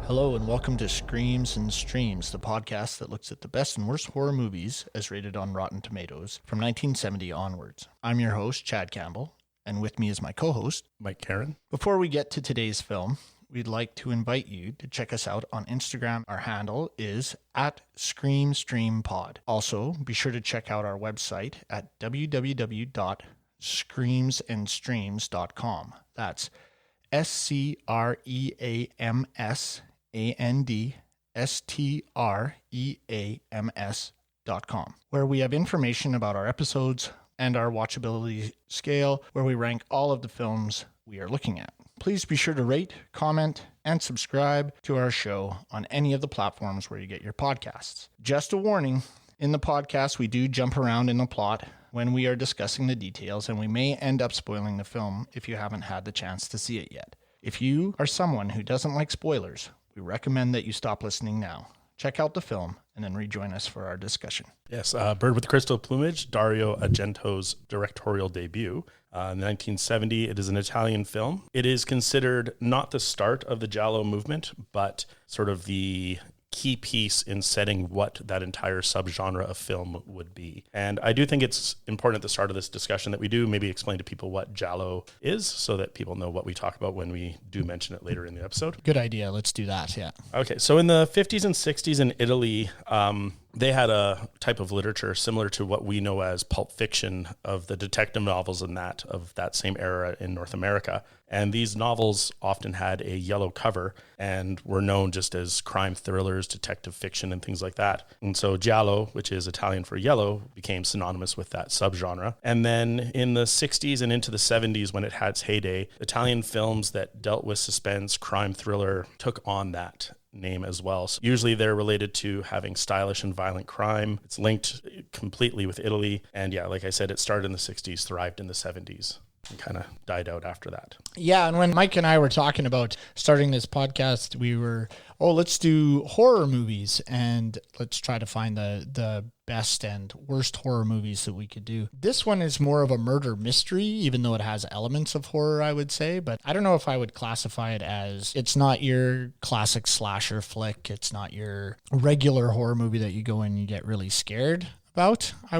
Hello and welcome to Screams and Streams, the podcast that looks at the best and worst horror movies as rated on Rotten Tomatoes from 1970 onwards. I'm your host, Chad Campbell, and with me is my co-host, Mike Karen. Before we get to today's film, we'd like to invite you to check us out on Instagram. Our handle is at ScreamStreamPod. Also, be sure to check out our website at www.screamsandstreams.com. That's Screamsandstreams.com, where we have information about our episodes and our watchability scale, where we rank all of the films we are looking at. Please be sure to rate, comment, and subscribe to our show on any of the platforms where you get your podcasts. Just a warning, in the podcast, we do jump around in the plot when we are discussing the details, and we may end up spoiling the film if you haven't had the chance to see it yet. If you are someone who doesn't like spoilers, we recommend that you stop listening now. Check out the film and then rejoin us for our discussion. Yes, Bird with Crystal Plumage, Dario Argento's directorial debut. In 1970, it is an Italian film. It is considered not the start of the Giallo movement, but sort of the key piece in setting what that entire subgenre of film would be. And I do think it's important at the start of this discussion that we do maybe explain to people what Giallo is so that people know what we talk about when we do mention it later in the episode. Good idea. Let's do that, yeah. Okay, so in the 50s and 60s in Italy, they had a type of literature similar to what we know as pulp fiction of the detective novels and that of that same era in North America. And these novels often had a yellow cover and were known just as crime thrillers, detective fiction, and things like that. And so Giallo, which is Italian for yellow, became synonymous with that subgenre. And then in the 60s and into the 70s, when it had its heyday, Italian films that dealt with suspense, crime thriller, took on that name as well. So usually they're related to having stylish and violent crime. It's linked completely with Italy. And yeah, like I said, it started in the 60s, thrived in the 70s. And kind of died out after that. Yeah, and when Mike and I were talking about starting this podcast, we were, let's do horror movies and let's try to find the best and worst horror movies that we could do. This one is more of a murder mystery, even though it has elements of horror, I would say, but I don't know if I would classify it as, it's not your classic slasher flick, it's not your regular horror movie that you go in and you get really scared about, I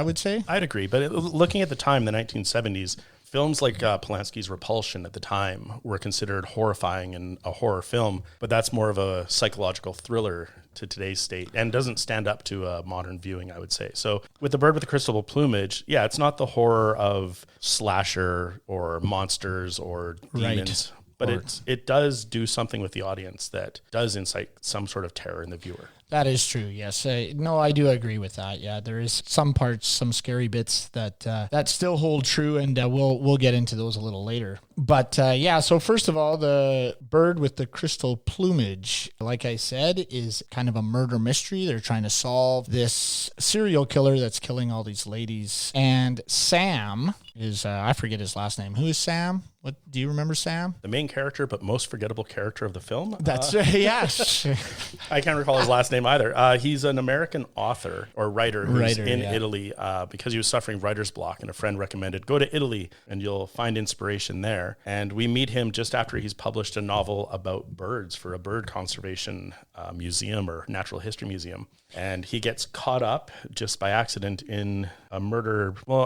would say. I'd agree, but looking at the time, the 1970s, films like Polanski's Repulsion at the time were considered horrifying and a horror film, but that's more of a psychological thriller to today's state and doesn't stand up to a modern viewing, I would say. So with The Bird with the Crystal Plumage, yeah, it's not the horror of slasher or monsters or demons, but it does do something with the audience that does incite some sort of terror in the viewer. That is true, yes. No, I do agree with that. Yeah, there is some parts, some scary bits that still hold true, and we'll get into those a little later. But yeah, so first of all, The Bird with the Crystal Plumage, like I said, is kind of a murder mystery. They're trying to solve this serial killer that's killing all these ladies. And Sam is, I forget his last name. Who is Sam? What do you remember, Sam? The main character, but most forgettable character of the film. That's yes. I can't recall his last name either. He's an American author or writer who's in Italy because he was suffering writer's block, and a friend recommended go to Italy and you'll find inspiration there. And we meet him just after he's published a novel about birds for a bird conservation museum or natural history museum. And he gets caught up just by accident in a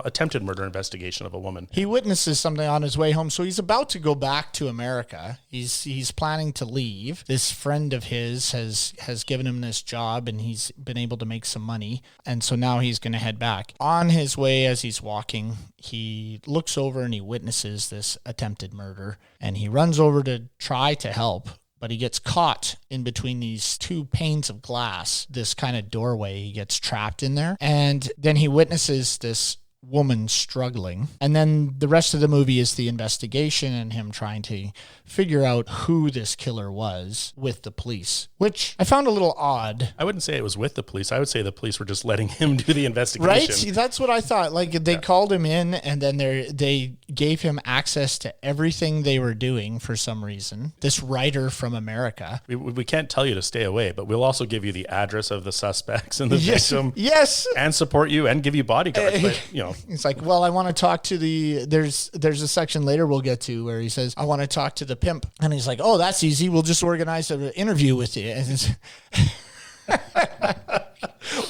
attempted murder investigation of a woman. He witnesses something on his way home, so he's about to go back to America. He's planning to leave. This friend of his has given him this job, and he's been able to make some money, and so now he's going to head back. On his way, as he's walking, he looks over and he witnesses this attempted murder, and he runs over to try to help. But he gets caught in between these two panes of glass, this kind of doorway. He gets trapped in there. And then he witnesses this woman struggling. And then the rest of the movie is the investigation and him trying to figure out who this killer was with the police, which I found a little odd. I wouldn't say it was with the police. I would say the police were just letting him do the investigation. Right? That's what I thought. Like they called him in and then they gave him access to everything they were doing for some reason. This writer from America. We can't tell you to stay away, but we'll also give you the address of the suspects and the victim. Yes. And support you and give you bodyguards. But, It's like, well, I want to talk to there's a section later we'll get to where he says, I want to talk to the pimp. And he's like, oh, that's easy. We'll just organize an interview with you. And it's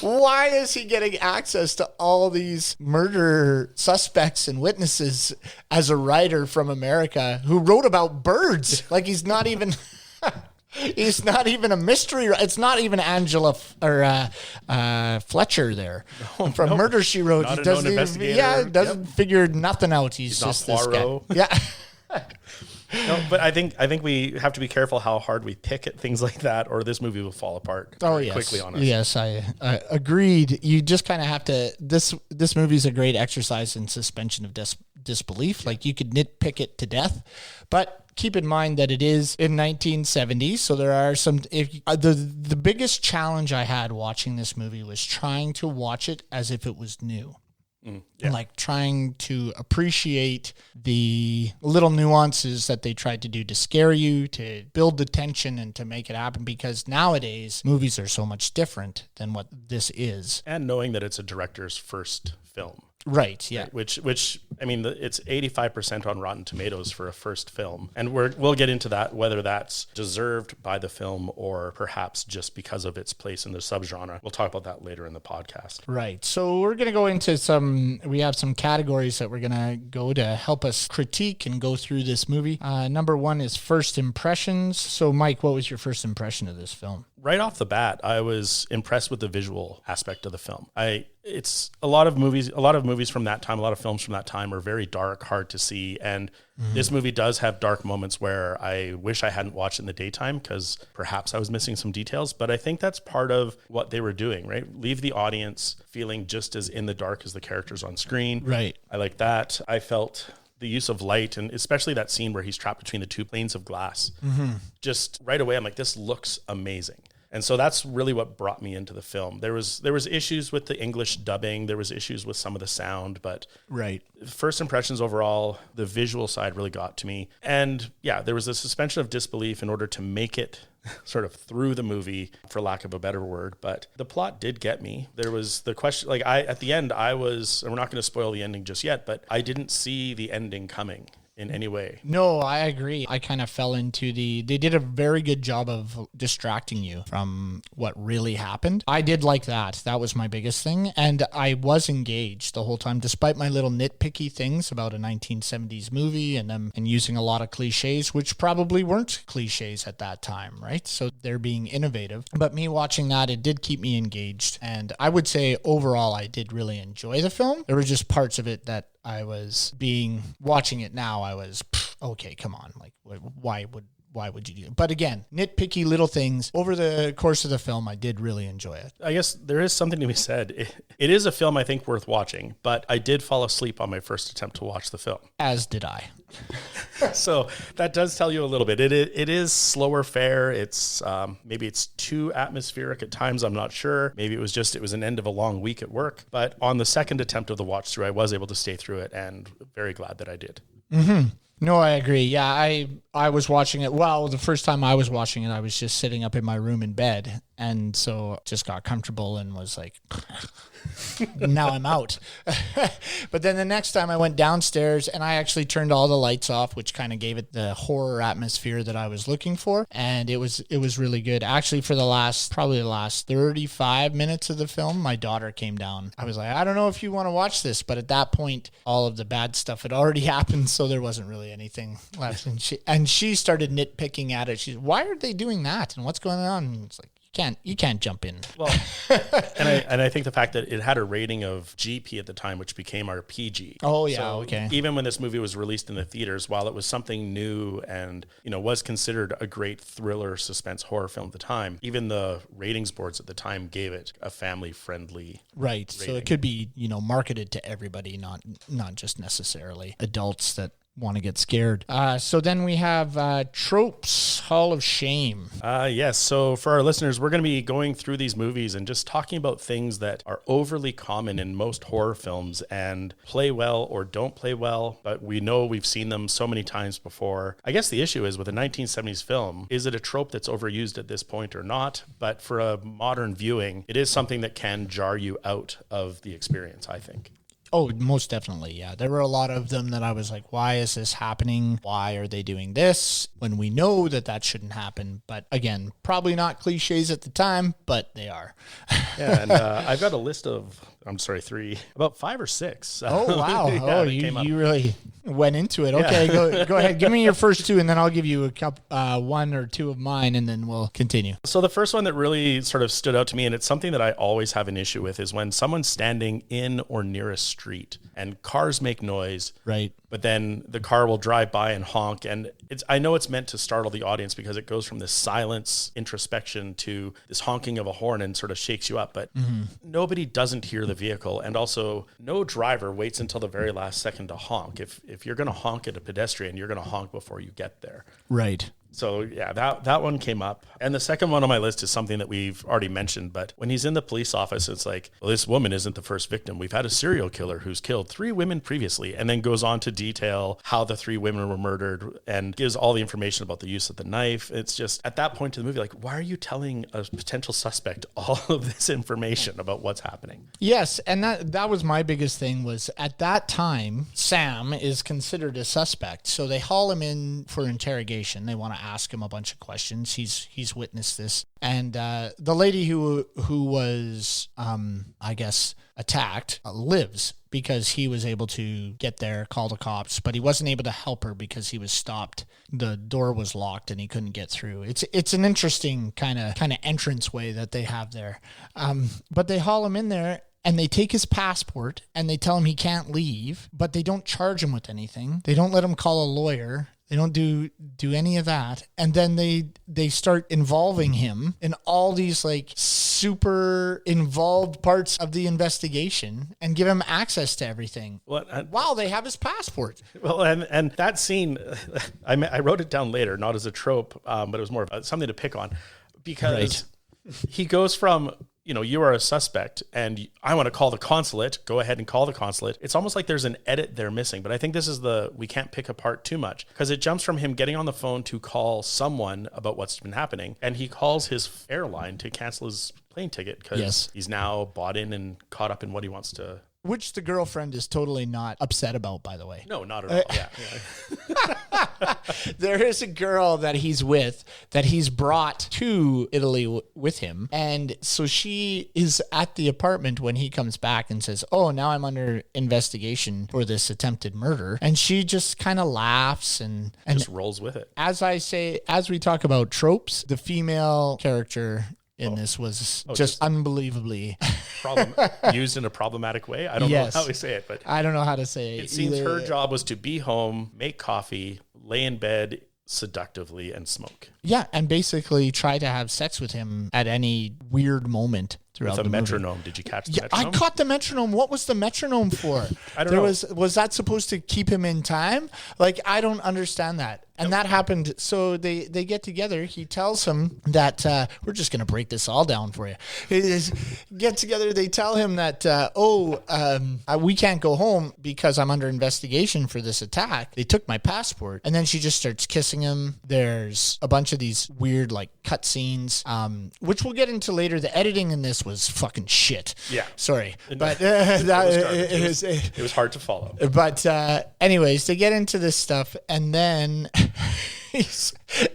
why is he getting access to all these murder suspects and witnesses as a writer from America who wrote about birds? Like he's not even he's not even a mystery. It's not even Angela or Fletcher there from Murder She Wrote. Not He a doesn't known even, investigator. doesn't figure nothing out. He's not just this guy. Poirot. Yeah. No, but I think we have to be careful how hard we pick at things like that, or this movie will fall apart quickly on us. Yes, I agreed. You just kind of have to. This movie is a great exercise in suspension of disbelief. Like you could nitpick it to death, but keep in mind that it is in 1970, so there are some. The biggest challenge I had watching this movie was trying to watch it as if it was new. And like trying to appreciate the little nuances that they tried to do to scare you, to build the tension and to make it happen, because nowadays movies are so much different than what this is. And knowing that it's a director's first film. Right, yeah. Right, which I mean, it's 85% on Rotten Tomatoes for a first film. And we'll get into that, whether that's deserved by the film or perhaps just because of its place in the subgenre. We'll talk about that later in the podcast. Right. So we're going to go into we have some categories that we're going to go to help us critique and go through this movie. Number one is first impressions. So Mike, what was your first impression of this film? Right off the bat, I was impressed with the visual aspect of the film. It's a lot of movies from that time, a lot of films from that time are very dark, hard to see. And this movie does have dark moments where I wish I hadn't watched it in the daytime because perhaps I was missing some details. But I think that's part of what they were doing, right? Leave the audience feeling just as in the dark as the characters on screen. Right. I like that. I felt the use of light, and especially that scene where he's trapped between the two planes of glass. Just right away, I'm like, this looks amazing. And so that's really what brought me into the film. There was issues with the English dubbing. There was issues with some of the sound, but right. First impressions overall, the visual side really got to me. And yeah, there was a suspension of disbelief in order to make it sort of through the movie, for lack of a better word. But the plot did get me. There was the question, like at the end, and we're not going to spoil the ending just yet, but I didn't see the ending coming in any way. No, I agree. I kind of fell into they did a very good job of distracting you from what really happened. I did like that. That was my biggest thing. And I was engaged the whole time, despite my little nitpicky things about a 1970s movie and using a lot of cliches, which probably weren't cliches at that time, right? So they're being innovative. But me watching that, it did keep me engaged. And I would say overall, I did really enjoy the film. There were just parts of it that I was watching it now, I was, okay, come on. Like, why would you do it? But again, nitpicky little things. Over the course of the film, I did really enjoy it. I guess there is something to be said. It is a film I think worth watching, but I did fall asleep on my first attempt to watch the film. As did I. So that does tell you a little bit. It is slower fare. It's maybe it's too atmospheric at times. I'm not sure. Maybe it was an end of a long week at work. But on the second attempt of the watch through, I was able to stay through it, and very glad that I did. Mm-hmm. No, I agree. Yeah, I was watching it. Well, the first time I was watching it, I was just sitting up in my room in bed. And so just got comfortable and was like, now I'm out. But then the next time I went downstairs and I actually turned all the lights off, which kind of gave it the horror atmosphere that I was looking for. And it was really good. Actually, for probably the last 35 minutes of the film, my daughter came down. I was like, I don't know if you want to watch this. But at that point, all of the bad stuff had already happened. So there wasn't really anything left. And she started nitpicking at it. She's, why are they doing that? And what's going on? And it's like, you can't jump in. Well, and I think the fact that it had a rating of GP at the time, which became our PG. Oh yeah, so okay. Even when this movie was released in the theaters, while it was something new and was considered a great thriller, suspense, horror film at the time, even the ratings boards at the time gave it a family-friendly right. rating. So it could be marketed to everybody, not just necessarily adults that want to get scared. So then we have Tropes, Hall of Shame. Yes. So for our listeners, we're going to be going through these movies and just talking about things that are overly common in most horror films and play well or don't play well, but we know we've seen them so many times before. I guess the issue is with a 1970s film, is it a trope that's overused at this point or not? But for a modern viewing, it is something that can jar you out of the experience, I think. Oh, most definitely, yeah. There were a lot of them that I was like, why is this happening? Why are they doing this when we know that shouldn't happen? But again, probably not cliches at the time, but they are. Yeah, and I've got a list of, about 5 or 6. Oh, wow. Yeah, you really went into it. Okay, go ahead. Give me your first 2, and then I'll give you a couple, 1 or 2 of mine, and then we'll continue. So the first one that really sort of stood out to me, and it's something that I always have an issue with, is when someone's standing in or near a street and cars make noise. Right. But then the car will drive by and honk. And I know it's meant to startle the audience because it goes from this silence introspection to this honking of a horn and sort of shakes you up. But nobody doesn't hear the vehicle. And also no driver waits until the very last second to honk. If you're going to honk at a pedestrian, you're going to honk before you get there. Right. So yeah, that one came up. And the second one on my list is something that we've already mentioned, but when he's in the police office, it's like, well, this woman isn't the first victim. We've had a serial killer who's killed 3 women previously, and then goes on to detail how the 3 women were murdered and gives all the information about the use of the knife. It's just at that point in the movie, like, why are you telling a potential suspect all of this information about what's happening? Yes, and that was my biggest thing was at that time, Sam is considered a suspect. So they haul him in for interrogation. They want to ask him a bunch of questions. He's witnessed this. And the lady who was, I guess, attacked lives because he was able to get there, call the cops, but he wasn't able to help her because he was stopped. The door was locked and he couldn't get through. It's an interesting kind of entrance way that they have there. But they haul him in there and they take his passport and they tell him he can't leave, but they don't charge him with anything. They don't let him call a lawyer. They don't do any of that. And then they start involving him in all these like super involved parts of the investigation and give him access to everything. Wow, they have his passport. Well, and that scene, I wrote it down later, not as a trope, but it was more of something to pick on because he goes from, you are a suspect and I want to call the consulate. Go ahead and call the consulate. It's almost like there's an edit there missing, but I think this is we can't pick apart too much because it jumps from him getting on the phone to call someone about what's been happening. And he calls his airline to cancel his plane ticket because he's now bought in and caught up in what he wants to. Which the girlfriend is totally not upset about, by the way. No, not at all. Yeah. There is a girl that he's with that he's brought to Italy with him. And so she is at the apartment when he comes back and says, oh, now I'm under investigation for this attempted murder. And she just kind of laughs and just rolls with it. As we talk about tropes, the female character in this was just unbelievably used in a problematic way. I don't know how we say it, but I don't know how to say it. It seems her job was to be home, make coffee, lay in bed seductively, and smoke. Yeah, and basically try to have sex with him at any weird moment throughout the movie. Metronome. Did you catch the metronome? I caught the metronome. What was the metronome for? I don't know. Was that supposed to keep him in time? Like, I don't understand that. And that happened. So they get together. He tells him that we're just going to break this all down for you. Get together. They tell him that, we can't go home because I'm under investigation for this attack. They took my passport. And then she just starts kissing him. There's a bunch of these weird like cut scenes, which we'll get into later. The editing in this was fucking shit. Yeah. Sorry. But it was hard to follow. But anyways, they get into this stuff and then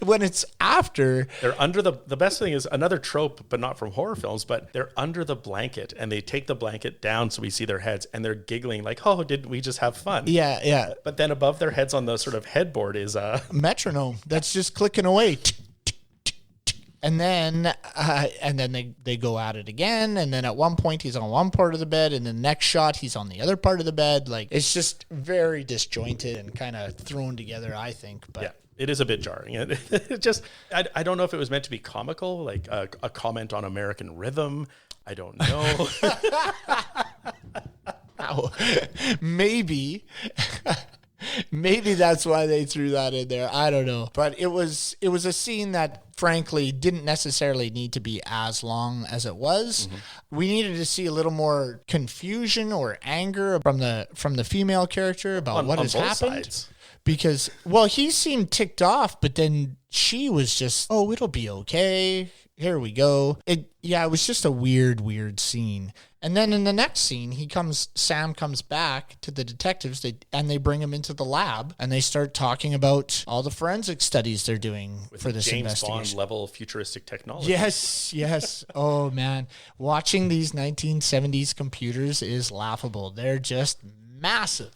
when it's after, they're under the best thing is another trope, but not from horror films, but they're under the blanket and they take the blanket down so we see their heads and they're giggling like, oh, didn't we just have fun? Yeah. But then above their heads on the sort of headboard is a metronome that's just clicking away. And then they go at it again. And then at one point he's on one part of the bed and the next shot he's on the other part of the bed. Like, it's just very disjointed and kind of thrown together, I think. But yeah, it is a bit jarring. It just, I don't know if it was meant to be comical, like a comment on American rhythm. I don't know. Maybe. Maybe that's why they threw that in there. I don't know. But it was a scene that frankly didn't necessarily need to be as long as it was. We needed to see a little more confusion or anger from the female character about what has happened. Sides. Because, well, he seemed ticked off, but then she was just, oh, it'll be okay. Here we go. It was just a weird scene. And then in the next scene, Sam comes back to the detectives, and they bring him into the lab, and they start talking about all the forensic studies they're doing for this James investigation. Bond level futuristic technology. Yes. Oh man, watching these 1970s computers is laughable. They're just massive.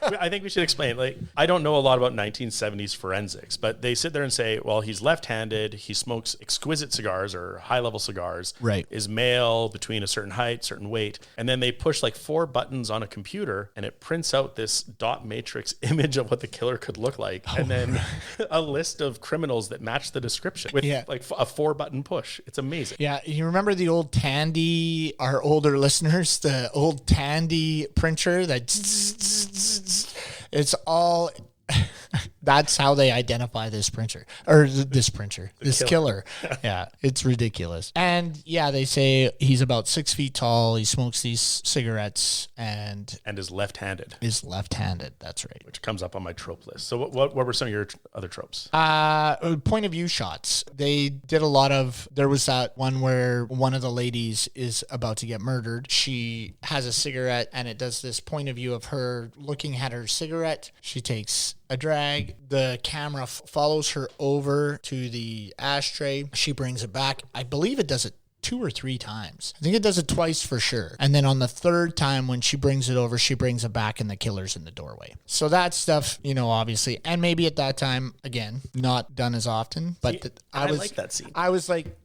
I think we should explain. Like, I don't know a lot about 1970s forensics, but they sit there and say, well, he's left-handed, he smokes exquisite cigars or high-level cigars, right? Is male, between a certain height, certain weight, and then they push like 4 buttons on a computer, and it prints out this dot matrix image of what the killer could look like, and then a list of criminals that match the description with like a 4-button push. It's amazing. Yeah, you remember the old Tandy? Our older listeners, the old Tandy printer that. It's all. That's how they identify this printer or this killer. Yeah, it's ridiculous. And they say he's about 6 feet tall. He smokes these cigarettes and is left-handed. That's right. Which comes up on my trope list. So what were some of your other tropes? Point of view shots. They did a lot of. There was that one where one of the ladies is about to get murdered. She has a cigarette and it does this point of view of her looking at her cigarette. She takes a drag. The camera follows her over to the ashtray. She brings it back. I believe it does it 2 or 3 times. I think it does it twice for sure. And then on the 3rd time when she brings it over, she brings it back and the killer's in the doorway. So that stuff, obviously, and maybe at that time, again, not done as often, but I like that scene. I was like,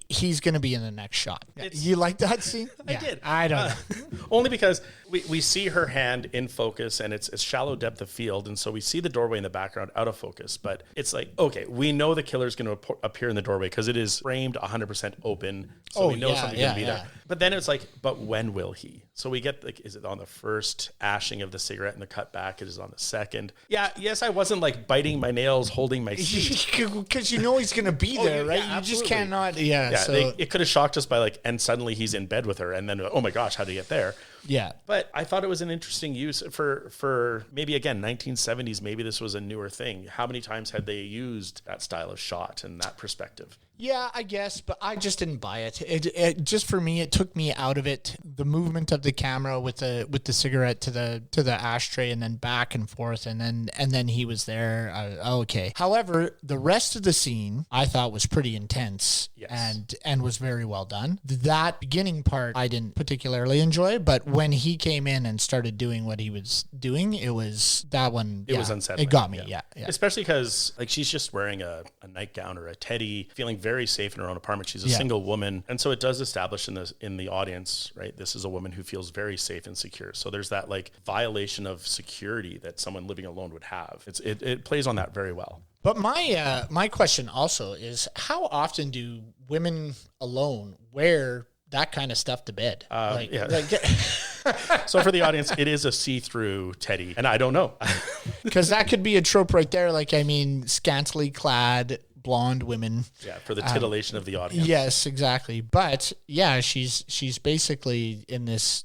he's going to be in the next shot. You like that scene? I did. I don't know. Only because we see her hand in focus and it's a shallow depth of field. And so we see the doorway in the background out of focus. But it's like, okay, we know the killer's going to appear in the doorway because it is framed 100% open. So we know something's going to be there. But then it's like, but when will he? So we get, like, is it on the first ashing of the cigarette and the cut back? It is on the second. Yeah, yes, I wasn't like biting my nails, holding my seat. Because he's going to be there, right? You just cannot. So it could have shocked us by like, and suddenly he's in bed with her, and then oh my gosh, how did he get there? Yeah, but I thought it was an interesting use for maybe again 1970s. Maybe this was a newer thing. How many times had they used that style of shot and that perspective? Yeah, I guess, but I just didn't buy it. It just for me, it took me out of it. The movement of the camera with the cigarette to the ashtray and then back and forth, and then he was there. Okay. However, the rest of the scene I thought was pretty intense. Yes. and was very well done. That beginning part I didn't particularly enjoy, but when he came in and started doing what he was doing, it was that one. It was unsettling. It got me. Yeah. Especially because like she's just wearing a nightgown or a teddy, feeling very safe in her own apartment. She's a single woman, and so it does establish in the audience, right? This is a woman who feels very safe and secure. So there's that like violation of security that someone living alone would have. It plays on that very well. But my question also is, how often do women alone wear that kind of stuff to bed? So for the audience, it is a see-through teddy, and I don't know. Because that could be a trope right there. Like, I mean, scantily clad blonde women. Yeah, for the titillation of the audience. Yes, exactly. But yeah, she's basically in this,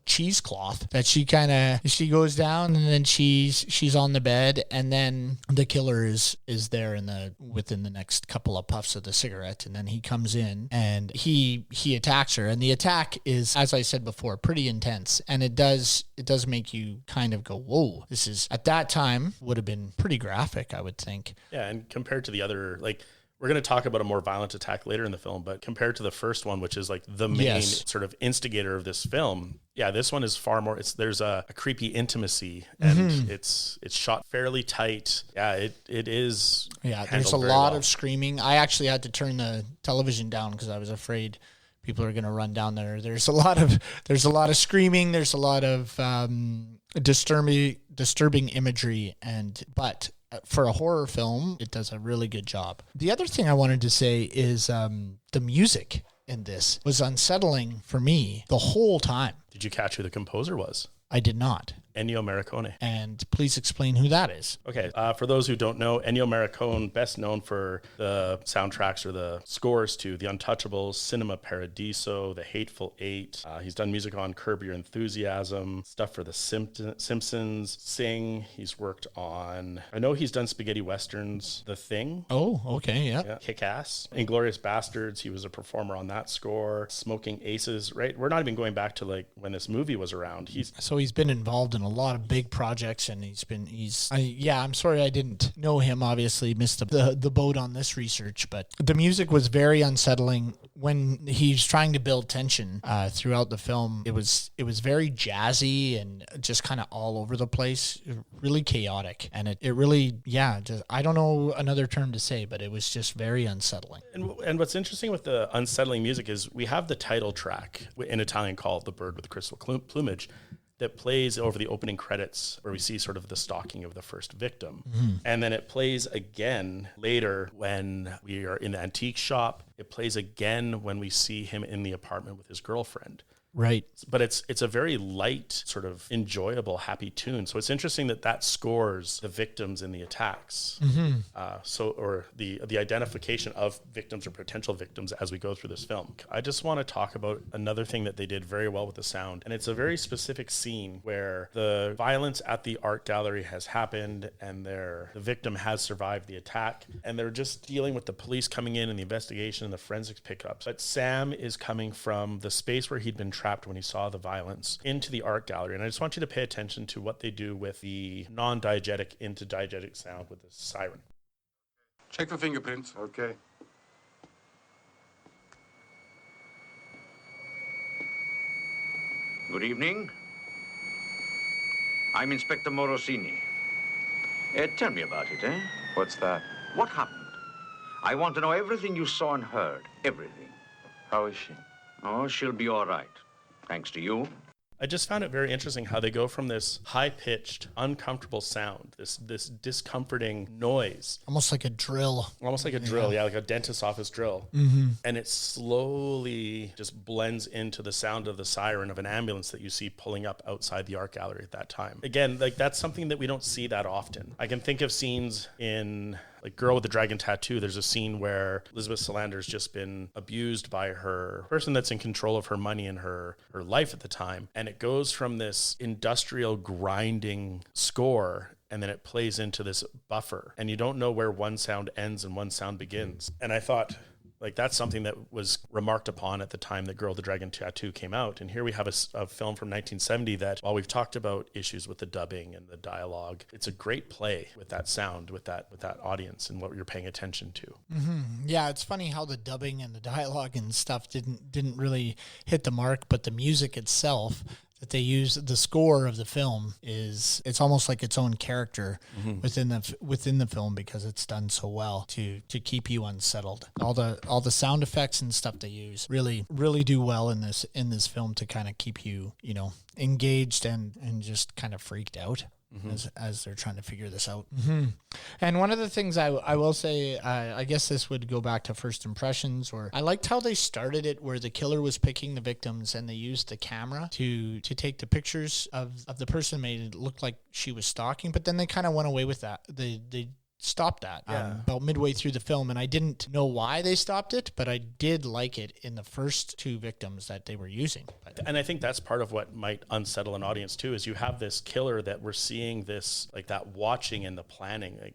cheesecloth that she goes down, and then she's on the bed, and then the killer is there within the next couple of puffs of the cigarette, and then he comes in and he attacks her, and the attack is, as I said before, pretty intense, and it does make you kind of go, whoa, this is, at that time, would have been pretty graphic, I would think. Yeah, and compared to the other, like, we're going to talk about a more violent attack later in the film, but compared to the first one, which is like the main sort of instigator of this film, this one is far more, there's a creepy intimacy, and it's shot fairly tight. Yeah, it is. Yeah, there's a lot of screaming. I actually had to turn the television down because I was afraid people are going to run down there. There's a lot of screaming. There's a lot of disturbing imagery, but for a horror film, it does a really good job. The other thing I wanted to say is the music in this was unsettling for me the whole time. Did you catch who the composer was? I did not. Ennio Morricone. And please explain who that is. Okay, for those who don't know, Ennio Morricone, best known for the soundtracks or the scores to The Untouchables, Cinema Paradiso, The Hateful Eight. He's done music on Curb Your Enthusiasm, stuff for The Simpsons, Sing. He's worked on, I know he's done spaghetti westerns, The Thing. Oh, okay, yeah. Kick-Ass. Inglourious Bastards, he was a performer on that score. Smoking Aces, right? We're not even going back to like when this movie was around. So he's been involved in a lot of big projects, and I'm sorry I didn't know him. Obviously missed the boat on this research, but the music was very unsettling when he's trying to build tension throughout the film. It was very jazzy and just kind of all over the place, really chaotic, and it really, I don't know another term to say, but it was just very unsettling. And what's interesting with the unsettling music is we have the title track in Italian called "The Bird with the Crystal Plumage," that plays over the opening credits where we see sort of the stalking of the first victim. Mm-hmm. And then it plays again later when we are in the antique shop. It plays again when we see him in the apartment with his girlfriend. Right. But it's a very light, sort of enjoyable, happy tune. So it's interesting that scores the victims in the attacks. Mm-hmm. Or the identification of victims or potential victims as we go through this film. I just want to talk about another thing that they did very well with the sound. And it's a very specific scene where the violence at the art gallery has happened and the victim has survived the attack. And they're just dealing with the police coming in and the investigation and the forensics pickups. But Sam is coming from the space where he'd been trapped when he saw the violence into the art gallery. And I just want you to pay attention to what they do with the non-diegetic into diegetic sound with the siren. Check for fingerprints. Okay. Good evening. I'm Inspector Morosini. Tell me about it, eh? What's that? What happened? I want to know everything you saw and heard. Everything. How is she? Oh, she'll be all right. Thanks to you. I just found it very interesting how they go from this high-pitched, uncomfortable sound, this discomforting noise. Almost like a drill. Like a dentist's office drill. Mm-hmm. And it slowly just blends into the sound of the siren of an ambulance that you see pulling up outside the art gallery at that time. Again, like that's something that we don't see that often. I can think of scenes in like Girl with the Dragon Tattoo. There's a scene where Elizabeth Solander's just been abused by her person that's in control of her money and her life at the time. And it goes from this industrial grinding score and then it plays into this buffer. And you don't know where one sound ends and one sound begins. And I thought, like, that's something that was remarked upon at the time that Girl with the Dragon Tattoo came out. And here we have a film from 1970 that, while we've talked about issues with the dubbing and the dialogue, it's a great play with that sound, with that audience and what you're paying attention to. Mm-hmm. Yeah, it's funny how the dubbing and the dialogue and stuff didn't really hit the mark, but the music itself that they use, the score of the film it's almost like its own character mm-hmm. within the film because it's done so well to keep you unsettled. All the sound effects and stuff they use really do well in this film to kind of keep you engaged and just kind of freaked out. Mm-hmm. As they're trying to figure this out. Mm-hmm. And one of the things I will say, I guess this would go back to first impressions, or I liked how they started it where the killer was picking the victims and they used the camera to take the pictures of the person, made it look like she was stalking, but then they kind of went away with that. They stopped that about midway through the film, and I didn't know why they stopped it, but I did like it in the first two victims that they were using. And I think that's part of what might unsettle an audience too, is you have this killer that we're seeing this, like that watching and the planning. Like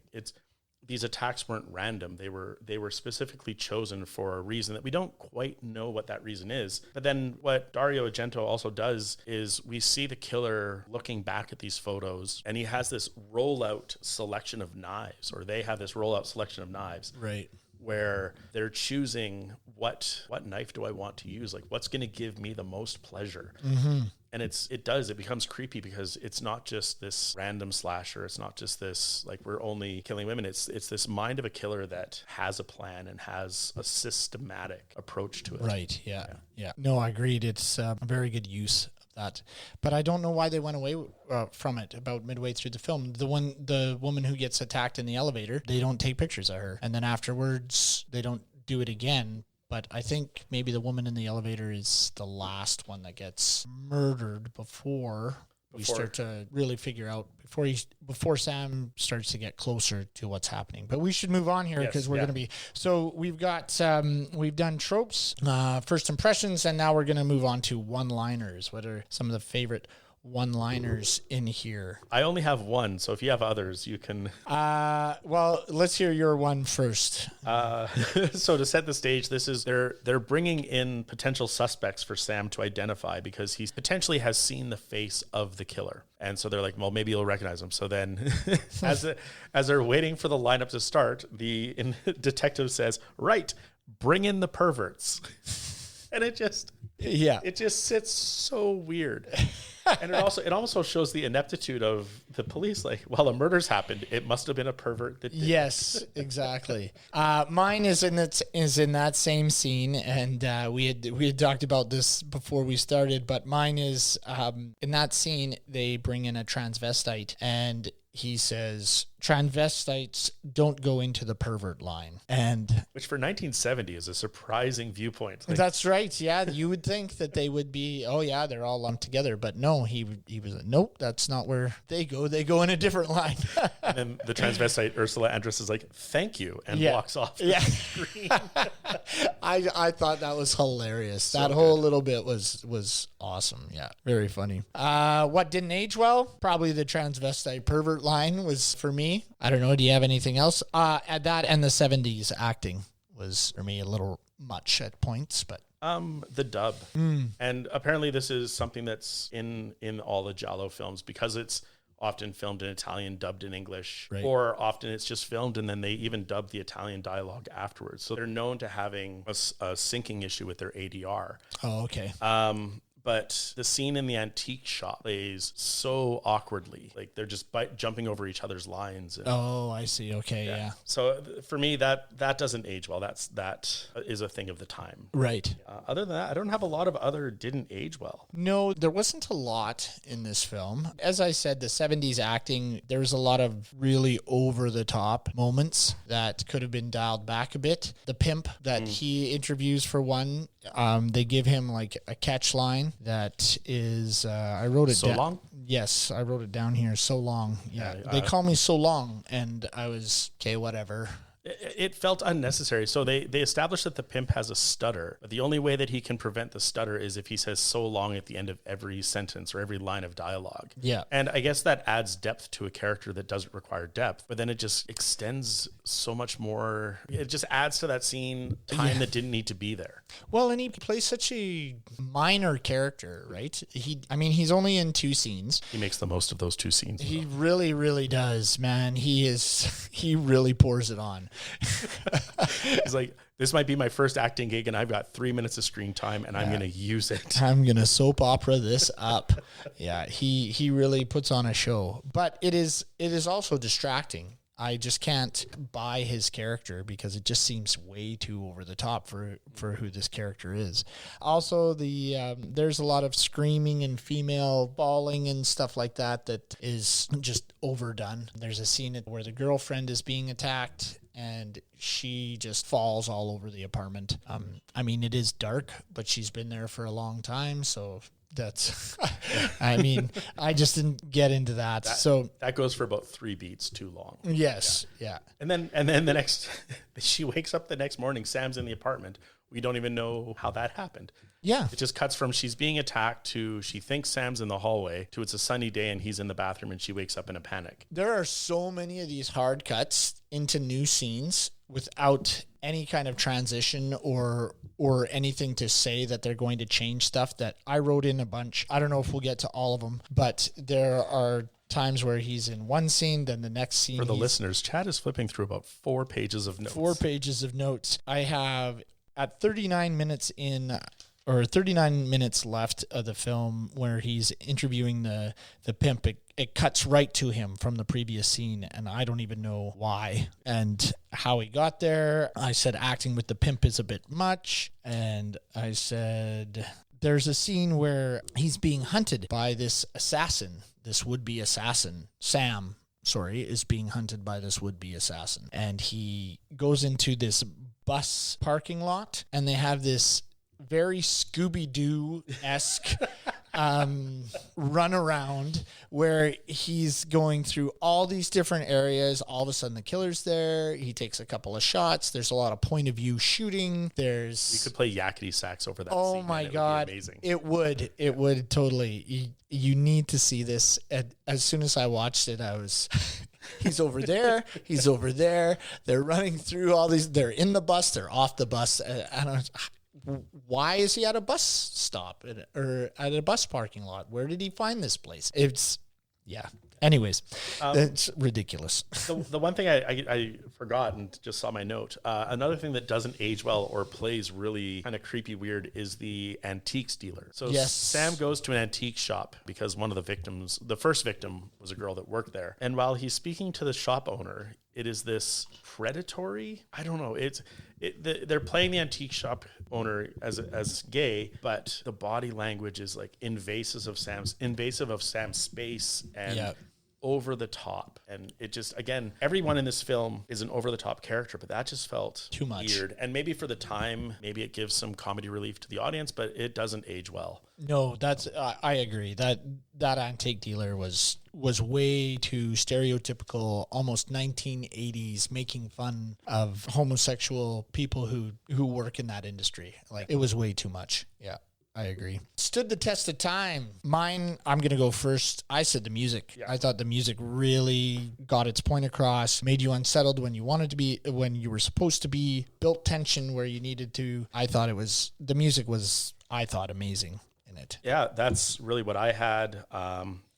these attacks weren't random. They were specifically chosen for a reason that we don't quite know what that reason is. But then what Dario Argento also does is we see the killer looking back at these photos, and he has this rollout selection of knives, or they have this rollout selection of knives. Right. Where they're choosing what knife do I want to use? Like, what's going to give me the most pleasure? Mm-hmm. And it becomes creepy because it's not just this random slasher. It's not just this, like, we're only killing women. It's this mind of a killer that has a plan and has a systematic approach to it. Right. Yeah. No, I agreed. It's a very good use of that. But I don't know why they went away from it about midway through the film. The woman who gets attacked in the elevator, they don't take pictures of her. And then afterwards, they don't do it again. But I think maybe the woman in the elevator is the last one that gets murdered before we start to really figure out before Sam starts to get closer to what's happening. But we should move on here because we're going to be. So we've got we've done tropes, first impressions, and now we're going to move on to one-liners. What are some of the favorite one-liners in here? I only have one, so if you have others, you can. Well, let's hear your one first. So to set the stage, this is they're bringing in potential suspects for Sam to identify because he potentially has seen the face of the killer, and so they're like, well, maybe you'll recognize him. So then, as they're waiting for the lineup to start, the detective says, "Right, bring in the perverts," and it just sits so weird. And it also shows the ineptitude of the police. Like, while a murder's happened, it must have been a pervert that did. Yes, exactly. Mine is in that same scene, and we had talked about this before we started. But mine is in that scene. They bring in a transvestite, and he says, "Transvestites don't go into the pervert line." And which for 1970 is a surprising viewpoint. Like, that's right. Yeah, you would think that they would be, oh yeah, they're all lumped together, but no, he was like, nope, that's not where they go. They go in a different line. And then the transvestite Ursula Andress is like, "Thank you," and walks off the screen. I thought that was hilarious. So that whole little bit was awesome. Yeah, very funny. What didn't age well? Probably the transvestite pervert line was for me. I don't know. Do you have anything else? At that and the 70s acting was for me a little much at points, but the dub. And apparently this is something that's in all the Giallo films because it's often filmed in Italian, dubbed in English, right. Or often it's just filmed and then they even dub the Italian dialogue afterwards. So they're known to having a syncing issue with their ADR. Oh, okay. But the scene in the antique shop plays so awkwardly. Like they're just jumping over each other's lines. And, oh, I see. Okay, yeah. So for me, that doesn't age well. That is a thing of the time. Right. Other than that, I don't have a lot of other didn't age well. No, there wasn't a lot in this film. As I said, the 70s acting, there was a lot of really over-the-top moments that could have been dialed back a bit. The pimp that he interviews for one, they give him like a catch line that is, I wrote it down. So long? Yes, I wrote it down here. So long. Yeah. They call me so long. And I was, okay, whatever. It felt unnecessary. So they established that the pimp has a stutter, but the only way that he can prevent the stutter is if he says so long at the end of every sentence or every line of dialogue. Yeah. And I guess that adds depth to a character that doesn't require depth, but then it just extends so much more. It just adds to that scene time that didn't need to be there. Well, and he plays such a minor character, right? He's only in 2 scenes. He makes the most of those 2 scenes. He really, really does, man. He really pours it on. He's like, this might be my first acting gig and I've got 3 minutes of screen time and I'm going to use it. I'm going to soap opera this up. Yeah, he really puts on a show, but it is also distracting. I just can't buy his character because it just seems way too over the top for who this character is. Also, there's a lot of screaming and female bawling and stuff like that is just overdone. There's a scene where the girlfriend is being attacked and she just falls all over the apartment. It is dark, but she's been there for a long time, so that's I just didn't get into that. So that goes for about 3 beats too long. Yes. Yeah. And then the next she wakes up the next morning, Sam's in the apartment. We don't even know how that happened. Yeah. It just cuts from she's being attacked to she thinks Sam's in the hallway to it's a sunny day and he's in the bathroom and she wakes up in a panic. There are so many of these hard cuts into new scenes without any kind of transition or anything to say that they're going to change stuff that I wrote in a bunch. I don't know if we'll get to all of them, but there are times where he's in one scene, then the next scene. For the listeners, Chad is flipping through about 4 pages of notes. 4 pages of notes. I have at 39 minutes in, or 39 minutes left of the film where he's interviewing the pimp. It cuts right to him from the previous scene, and I don't even know why and how he got there. I said acting with the pimp is a bit much, and I said there's a scene where he's being hunted by this assassin, this would-be assassin. Sam, is being hunted by this would-be assassin, and he goes into this bus parking lot, and they have this very Scooby-Doo-esque run around where he's going through all these different areas. All of a sudden the killer's there. He takes a couple of shots. There's a lot of point of view shooting. You could play yakety sax over that scene. Oh my God. Would be amazing. It would totally. You need to see this. As soon as I watched it, I was, he's over there. He's over there. They're running through all these. They're in the bus. They're off the bus. Why is he at a bus stop or at a bus parking lot? Where did he find this place? Anyways, it's ridiculous. The one thing I forgot and just saw my note, another thing that doesn't age well or plays really kind of creepy weird is the antiques dealer. So yes. Sam goes to an antique shop because one of the victims, the first victim, was a girl that worked there. And while he's speaking to the shop owner, it is this predatory, I don't know, they're playing the antique shop owner as gay, but the body language is like invasive of Sam's space and over the top. And it just, again, everyone in this film is an over the top character, but that just felt too much weird. And maybe for the time, maybe it gives some comedy relief to the audience, but it doesn't age well. No, I agree that antique dealer was way too stereotypical, almost 1980s, making fun of homosexual people who work in that industry. Like, it was way too much. Yeah, I agree. Stood the test of time. Mine, I'm going to go first. I said the music. Yeah. I thought the music really got its point across, made you unsettled when you wanted to be, when you were supposed to be, built tension where you needed to. I thought the music was amazing in it. Yeah, that's really what I had.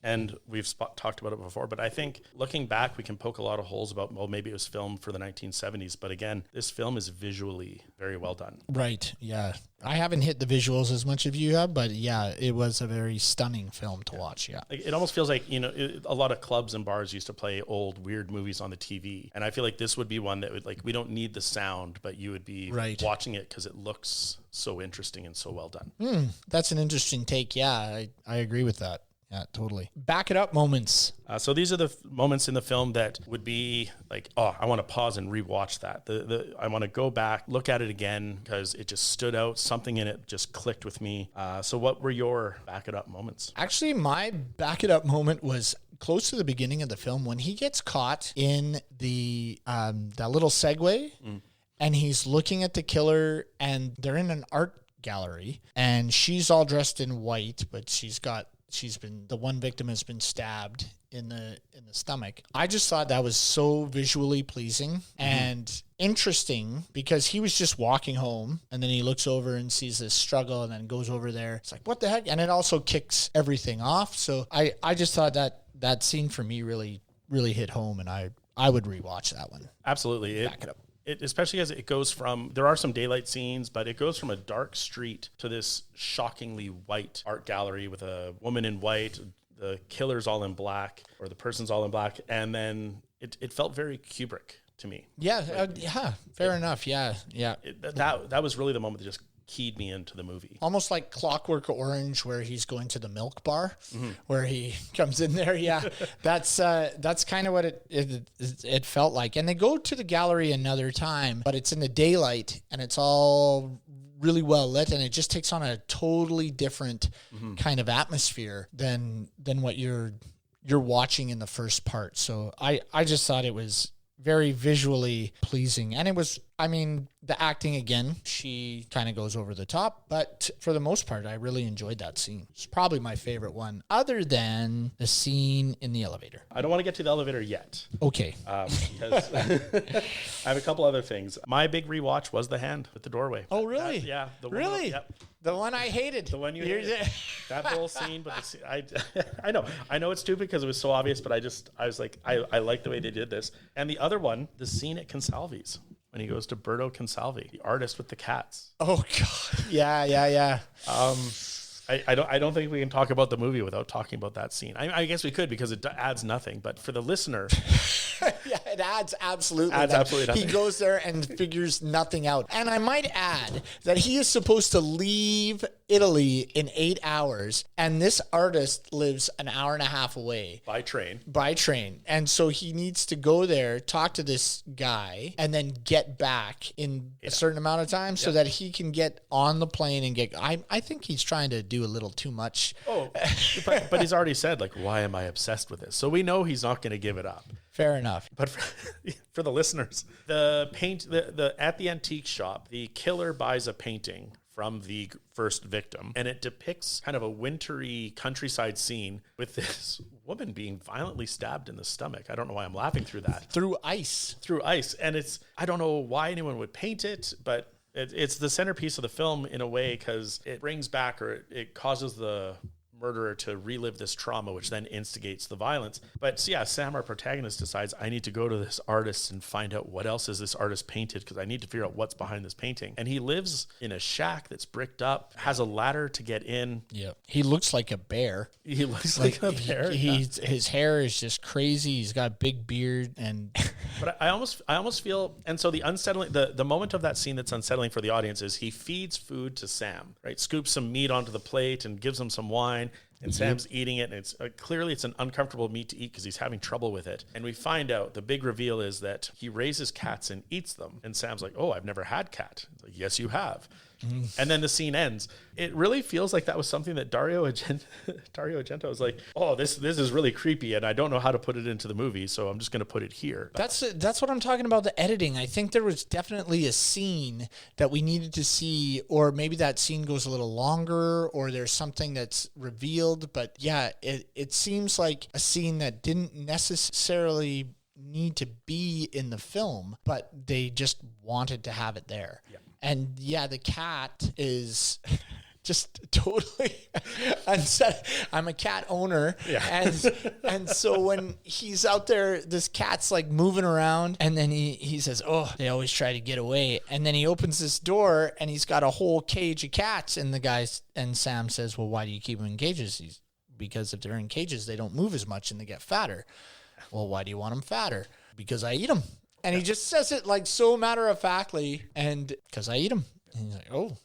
And we've talked about it before, but I think looking back, we can poke a lot of holes about, well, maybe it was filmed for the 1970s. But again, this film is visually very well done. Right. Yeah. I haven't hit the visuals as much as you have, but yeah, it was a very stunning film to watch. Yeah. It almost feels like, a lot of clubs and bars used to play old weird movies on the TV. And I feel like this would be one that would, like, we don't need the sound, but you would be watching it because it looks so interesting and so well done. That's an interesting take. Yeah, I agree with that. Yeah, totally. Back it up moments. So these are the moments in the film that would be like, oh, I want to pause and rewatch that. I want to go back, look at it again because it just stood out. Something in it just clicked with me. So what were your back it up moments? Actually, my back it up moment was close to the beginning of the film when he gets caught in the that little Segway and he's looking at the killer and they're in an art gallery and she's all dressed in white, but the one victim has been stabbed in the stomach. I just thought that was so visually pleasing and interesting because he was just walking home and then he looks over and sees this struggle and then goes over there. It's like, what the heck? And it also kicks everything off. So I just thought that scene for me really, really hit home and I would rewatch that one. Absolutely. Back it up. Especially as it goes from, there are some daylight scenes, but it goes from a dark street to this shockingly white art gallery with a woman in white, the killer's all in black, or the person's all in black, and then it felt very Kubrick to me. Yeah, fair enough. Yeah. That was really the moment that just keyed me into the movie. Almost like Clockwork Orange, where he's going to the milk bar, where he comes in there. Yeah, that's kind of what it felt like. And they go to the gallery another time, but it's in the daylight and it's all really well lit, and it just takes on a totally different kind of atmosphere than what you're watching in the first part. So I just thought it was very visually pleasing. And it was, the acting again, she kind of goes over the top, but for the most part, I really enjoyed that scene. It's probably my favorite one, other than the scene in the elevator. I don't want to get to the elevator yet. Okay. Because I have a couple other things. My big rewatch was the hand at the doorway. Oh, really? Yeah. Really? Yep. The one I hated. The one you hated. That whole scene, but I know it's stupid because it was so obvious, but I was like, I like the way they did this. And the other one, the scene at Consalvi's, when he goes to Berto Consalvi, the artist with the cats. Oh God. Yeah. I don't think we can talk about the movie without talking about that scene. I guess we could because it adds nothing, but for the listener, yeah, it adds absolutely nothing. He goes there and figures nothing out. And I might add that he is supposed to leave Italy in 8 hours, and this artist lives an hour and a half away. By train. And so he needs to go there, talk to this guy, and then get back in a certain amount of time so that he can get on the plane and get... I think he's trying to do a little too much. Oh, but he's already said, like, why am I obsessed with this? So we know he's not going to give it up. Fair enough. But for the listeners, at the antique shop, the killer buys a painting from the first victim, and it depicts kind of a wintry countryside scene with this woman being violently stabbed in the stomach. I don't know why I'm laughing through that. Through ice. And I don't know why anyone would paint it, but it's the centerpiece of the film in a way, because it brings back, or it causes the murderer to relive this trauma, which then instigates the violence. But yeah, Sam, our protagonist, decides, I need to go to this artist and find out what else is this artist painted, because I need to figure out what's behind this painting. And he lives in a shack that's bricked up, has a ladder to get in. Yeah, he looks like a bear. He looks like a bear. His hair is just crazy. He's got a big beard, and but I almost feel, and so the unsettling, the moment of that scene that's unsettling for the audience is he feeds food to Sam, right? Scoops some meat onto the plate and gives him some wine. And Sam's eating it, and it's clearly it's an uncomfortable meat to eat because he's having trouble with it. And we find out the big reveal is that he raises cats and eats them. And Sam's like, "Oh, I've never had cat." He's like, "Yes, you have." And then the scene ends. It really feels like that was something that Dario Argento was like, "Oh, this is really creepy, and I don't know how to put it into the movie, so I'm just going to put it here." That's what I'm talking about, the editing. I think there was definitely a scene that we needed to see, or maybe that scene goes a little longer, or there's something that's revealed. But yeah, it seems like a scene that didn't necessarily need to be in the film, but they just wanted to have it there. Yeah. And yeah, the cat is just totally unset. I'm a cat owner. Yeah. And so when he's out there, this cat's like moving around, and then he says, "Oh, they always try to get away." And then he opens this door and he's got a whole cage of cats, and Sam says, "Well, why do you keep them in cages?" Because if they're in cages, they don't move as much and they get fatter. Well, why do you want them fatter? Because I eat them. And he just says it like so matter-of-factly, and because I eat them. And he's like, "Oh,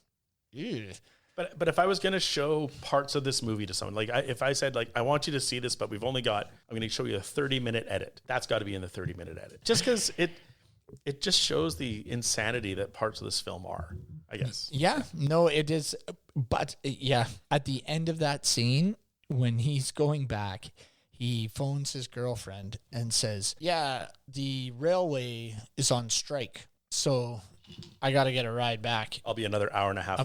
ew." But if I was going to show parts of this movie to someone, like if I said, like, I want you to see this, but I'm going to show you a 30-minute edit. That's got to be in the 30-minute edit. Just because it just shows the insanity that parts of this film are, I guess. Yeah, no, it is. But yeah, at the end of that scene, when he's going back, he phones his girlfriend and says, "Yeah, the railway is on strike, so I got to get a ride back. I'll be another hour and a half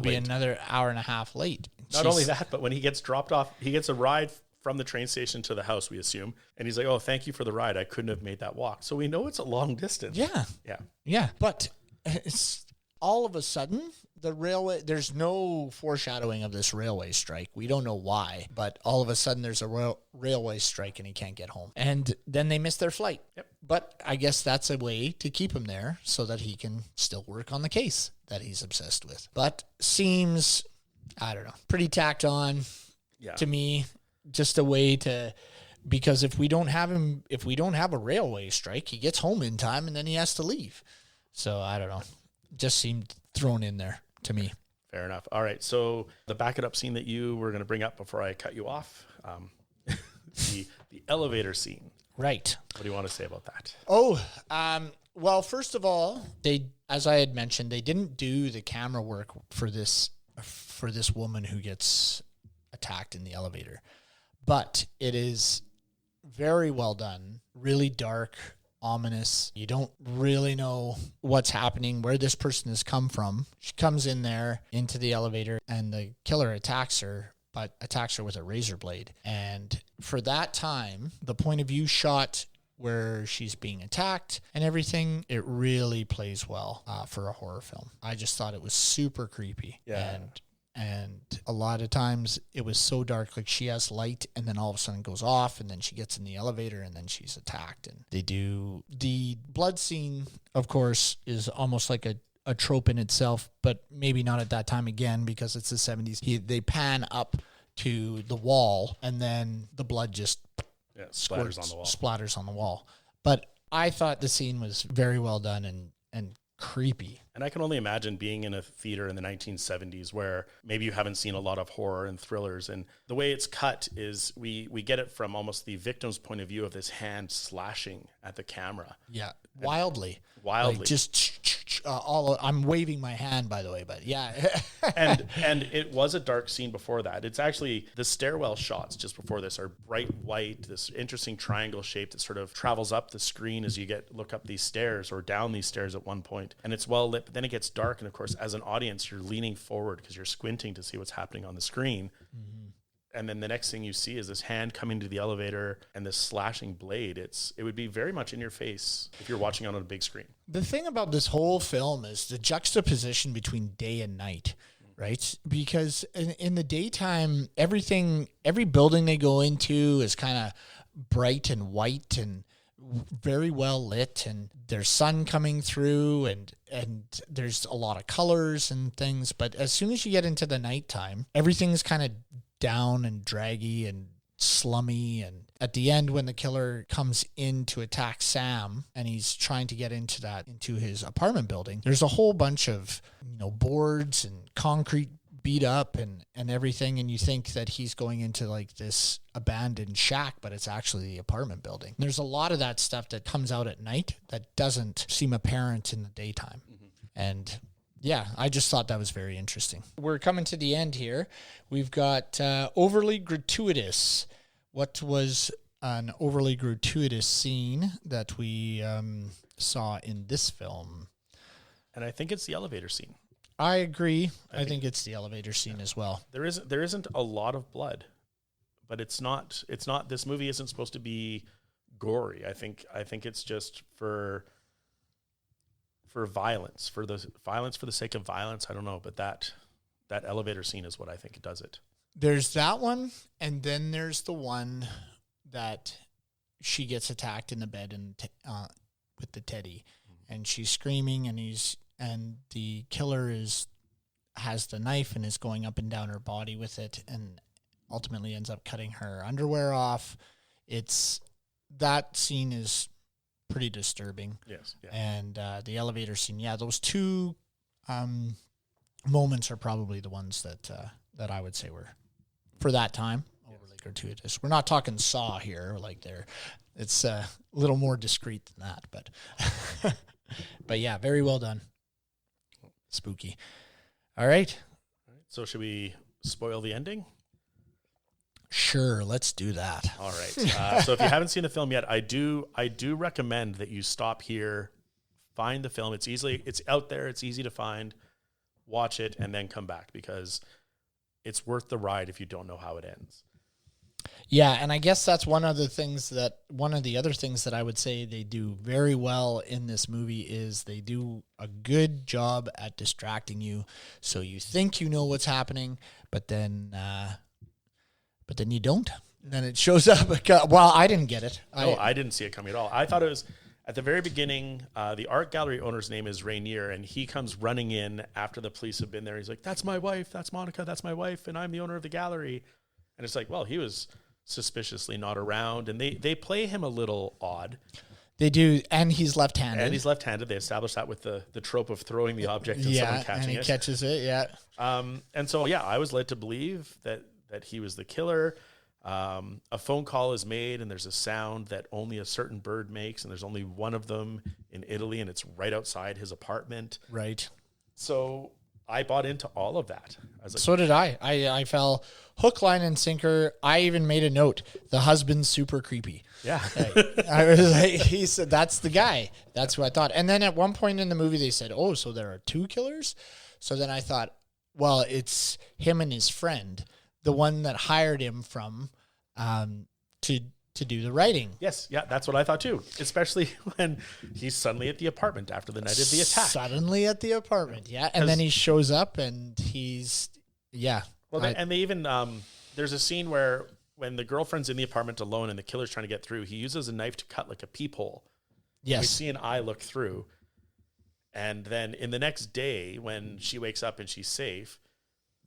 late. Not only that, but when he gets dropped off, he gets a ride from the train station to the house, we assume. And he's like, "Oh, thank you for the ride. I couldn't have made that walk." So we know it's a long distance. Yeah. But it's all of a sudden, the railway, there's no foreshadowing of this railway strike. We don't know why, but all of a sudden there's a railway strike and he can't get home. And then they miss their flight. Yep. But I guess that's a way to keep him there so that he can still work on the case that he's obsessed with. But seems, I don't know, pretty tacked on to me. Just a way to, because if we don't have a railway strike, he gets home in time and then he has to leave. So I don't know. Just seemed thrown in there to me. Fair enough. All right. So the back it up scene that you were going to bring up before I cut you off, the elevator scene. Right. What do you want to say about that? Well, first of all, as I had mentioned, they didn't do the camera work for this woman who gets attacked in the elevator, but it is very well done, really dark, ominous. You don't really know what's happening, where this person has come from. She comes in there into the elevator and the killer attacks her, but attacks her with a razor blade. And for that time, the point of view shot where she's being attacked and everything, it really plays well for a horror film. I just thought it was super creepy. Yeah. And a lot of times it was so dark, like she has light and then all of a sudden it goes off and then she gets in the elevator and then she's attacked. And they do the blood scene, of course, is almost like a trope in itself, but maybe not at that time again because it's the 70s. They pan up to the wall and then the blood just splatters on the wall. But I thought the scene was very well done and creepy. And I can only imagine being in a theater in the 1970s where maybe you haven't seen a lot of horror and thrillers. And the way it's cut is we get it from almost the victim's point of view of this hand slashing at the camera. Yeah, wildly. Wildly. Like I'm waving my hand, by the way, but yeah. and it was a dark scene before that. It's actually the stairwell shots just before this are bright white, this interesting triangle shape that sort of travels up the screen as you look up these stairs or down these stairs at one point. And it's well lit, but then it gets dark. And of course, as an audience, you're leaning forward because you're squinting to see what's happening on the screen. Mm-hmm. And then the next thing you see is this hand coming to the elevator and this slashing blade. It would be very much in your face if you're watching on a big screen. The thing about this whole film is the juxtaposition between day and night, right? Because in the daytime, every building they go into is kind of bright and white and very well lit, and there's sun coming through, and there's a lot of colors and things. But as soon as you get into the nighttime, everything's kind of down and draggy and slummy. And at the end, when the killer comes in to attack Sam and he's trying to get into his apartment building, there's a whole bunch of boards and concrete beat up and everything, and you think that he's going into like this abandoned shack, but it's actually the apartment building. There's a lot of that stuff that comes out at night that doesn't seem apparent in the daytime. Mm-hmm. And yeah, I just thought that was very interesting. We're coming to the end here. We've got overly gratuitous. What was an overly gratuitous scene that we saw in this film? And I think it's the elevator scene. I agree. I think it's the elevator scene as well. There isn't a lot of blood, but it's not. This movie isn't supposed to be gory. I think it's just for violence, for the sake of violence. I don't know, but that elevator scene is what I think does it. There's that one, and then there's the one that she gets attacked in the bed and with the teddy, and she's screaming, and the killer has the knife and is going up and down her body with it, and ultimately ends up cutting her underwear off. That scene is pretty disturbing. Yes. Yeah. And the elevator scene, those two moments are probably the ones that I would say were, for that time, overly gratuitous. We're not talking Saw here, it's a little more discreet than that, but but yeah, very well done. Spooky. All right. So should we spoil the ending? Sure, let's do that. All right. So if you haven't seen the film yet, I do recommend that you stop here, find the film. It's out there. It's easy to find. Watch it and then come back, because it's worth the ride if you don't know how it ends. Yeah, and I guess that's one of the other things that I would say they do very well in this movie is they do a good job at distracting you, so you think you know what's happening, but then you don't. And then it shows up. Well, I didn't get it. I didn't see it coming at all. I thought it was at the very beginning. The art gallery owner's name is Rainier, and he comes running in after the police have been there. He's like, "That's my wife. That's Monica. That's my wife, and I'm the owner of the gallery." And it's like, well, he was suspiciously not around, and they play him a little odd. They do, and he's left-handed. They establish that with the trope of throwing the object and someone catching it. Yeah, and he catches it, yeah. And so, I was led to believe that he was the killer. A phone call is made, and there's a sound that only a certain bird makes, and there's only one of them in Italy, and it's right outside his apartment. Right. So I bought into all of that. So did I. I fell hook, line, and sinker. I even made a note. The husband's super creepy. Yeah. I was like, he said, that's the guy. That's who I thought. And then at one point in the movie, they said, oh, so there are two killers? So then I thought, well, it's him and his friend, the one that hired him from to do the writing. Yes, yeah, that's what I thought too. Especially when he's suddenly at the apartment after the night of the attack. Suddenly at the apartment, yeah. And then he shows up and he's, yeah. Well, and they even, there's a scene where when the girlfriend's in the apartment alone and the killer's trying to get through, he uses a knife to cut like a peephole. Yes. And we see an eye look through. And then in the next day, when she wakes up and she's safe,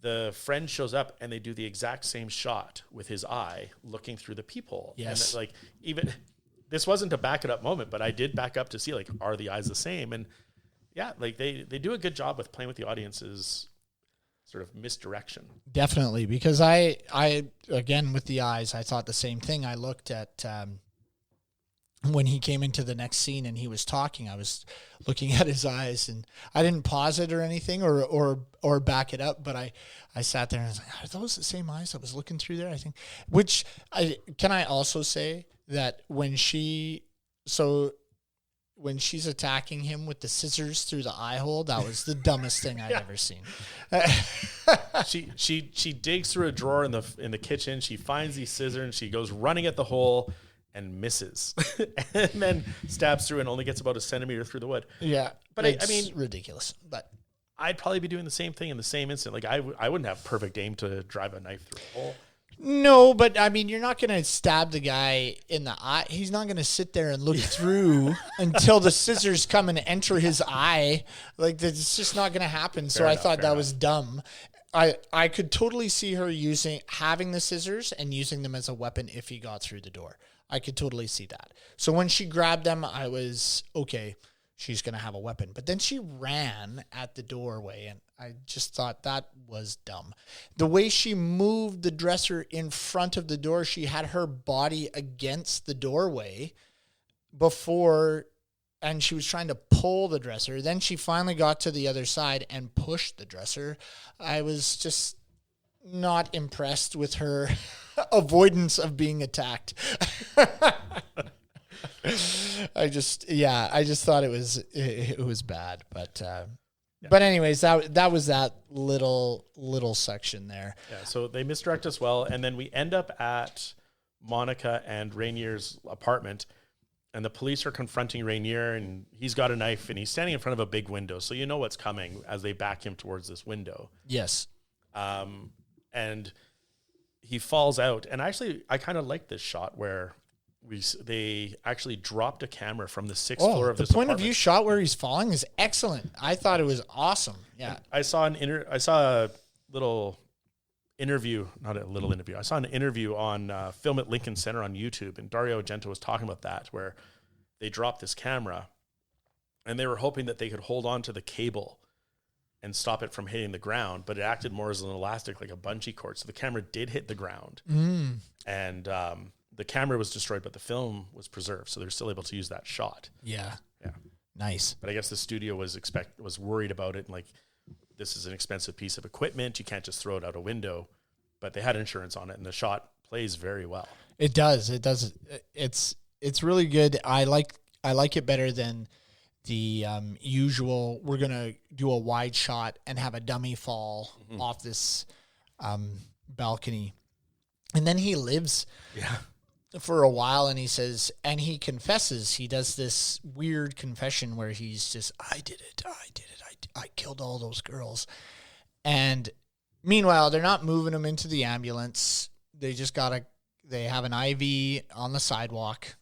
the friend shows up and they do the exact same shot with his eye looking through the peephole. Yes. And even this wasn't a back it up moment, but I did back up to see, like, are the eyes the same? And Yeah, like they do a good job with playing with the audience's sort of misdirection. Definitely, because I again, with the eyes, I thought the same thing. I looked at when he came into the next scene and he was talking, I was looking at his eyes, and I didn't pause it or anything or back it up, but I sat there and I was like, are those the same eyes I was looking through there? I think, can I also say that when she's attacking him with the scissors through the eye hole, that was the dumbest thing I've ever seen. She digs through a drawer in the kitchen. She finds these scissors and she goes running at the hole and misses, and then stabs through and only gets about a centimeter through the wood. Yeah, but I mean, ridiculous. But I'd probably be doing the same thing in the same instant. Like I wouldn't have perfect aim to drive a knife through a hole. No, but I mean, you're not going to stab the guy in the eye. He's not going to sit there and look through until the scissors come and enter his eye. Like, it's just not going to happen. So I thought that was dumb. I could totally see her having the scissors and using them as a weapon if he got through the door. I could totally see that. So when she grabbed them, I was, okay, she's going to have a weapon. But then she ran at the doorway, and I just thought that was dumb. The way she moved the dresser in front of the door, she had her body against the doorway before, and she was trying to pull the dresser. Then she finally got to the other side and pushed the dresser. I was just not impressed with her avoidance of being attacked. I just thought it was bad, but anyways, that was that little section there. Yeah, so they misdirect us well, and then we end up at Monica and Rainier's apartment, and the police are confronting Rainier, and he's got a knife, and he's standing in front of a big window, so you know what's coming as they back him towards this window. Yes. And he falls out, and actually, I kind of like this shot where they actually dropped a camera from the sixth floor of this point apartment. of view shot where he's falling is excellent. I thought it was awesome. Yeah. I saw a little interview, not a little interview. I saw an interview on Film at Lincoln Center on YouTube, and Dario Argento was talking about that, where they dropped this camera and they were hoping that they could hold on to the cable and stop it from hitting the ground, but it acted more as an elastic, like a bungee cord. So the camera did hit the ground, and the camera was destroyed, but the film was preserved. So they're still able to use that shot. Yeah. Yeah. Nice. But I guess the studio was worried about it. And like, this is an expensive piece of equipment. You can't just throw it out a window, but they had insurance on it, and the shot plays very well. It does. It does. It's really good. I like it better than the usual. We're going to do a wide shot and have a dummy fall off this balcony. And then he lives for a while, and he says, and he confesses, he does this weird confession where he's just, I did it. I killed all those girls. And meanwhile, they're not moving him into the ambulance. They just they have an IV on the sidewalk,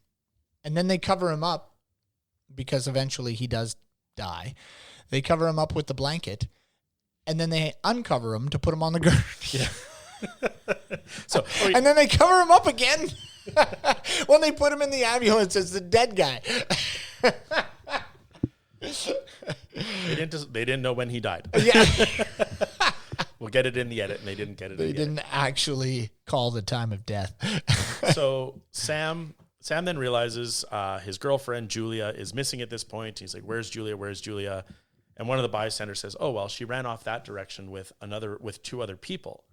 and then they cover him up because eventually he does die. They cover him up with the blanket, and then they uncover him to put him on the ground. Yeah. And then they cover him up again when they put him in the ambulance as the dead guy. They didn't know when he died. Yeah. We'll get it in the edit, and they didn't get it. They didn't actually call the time of death. So Sam then realizes his girlfriend Julia is missing at this point. He's like, "Where's Julia? Where's Julia?" And one of the bystanders says, "Oh well, she ran off that direction with two other people."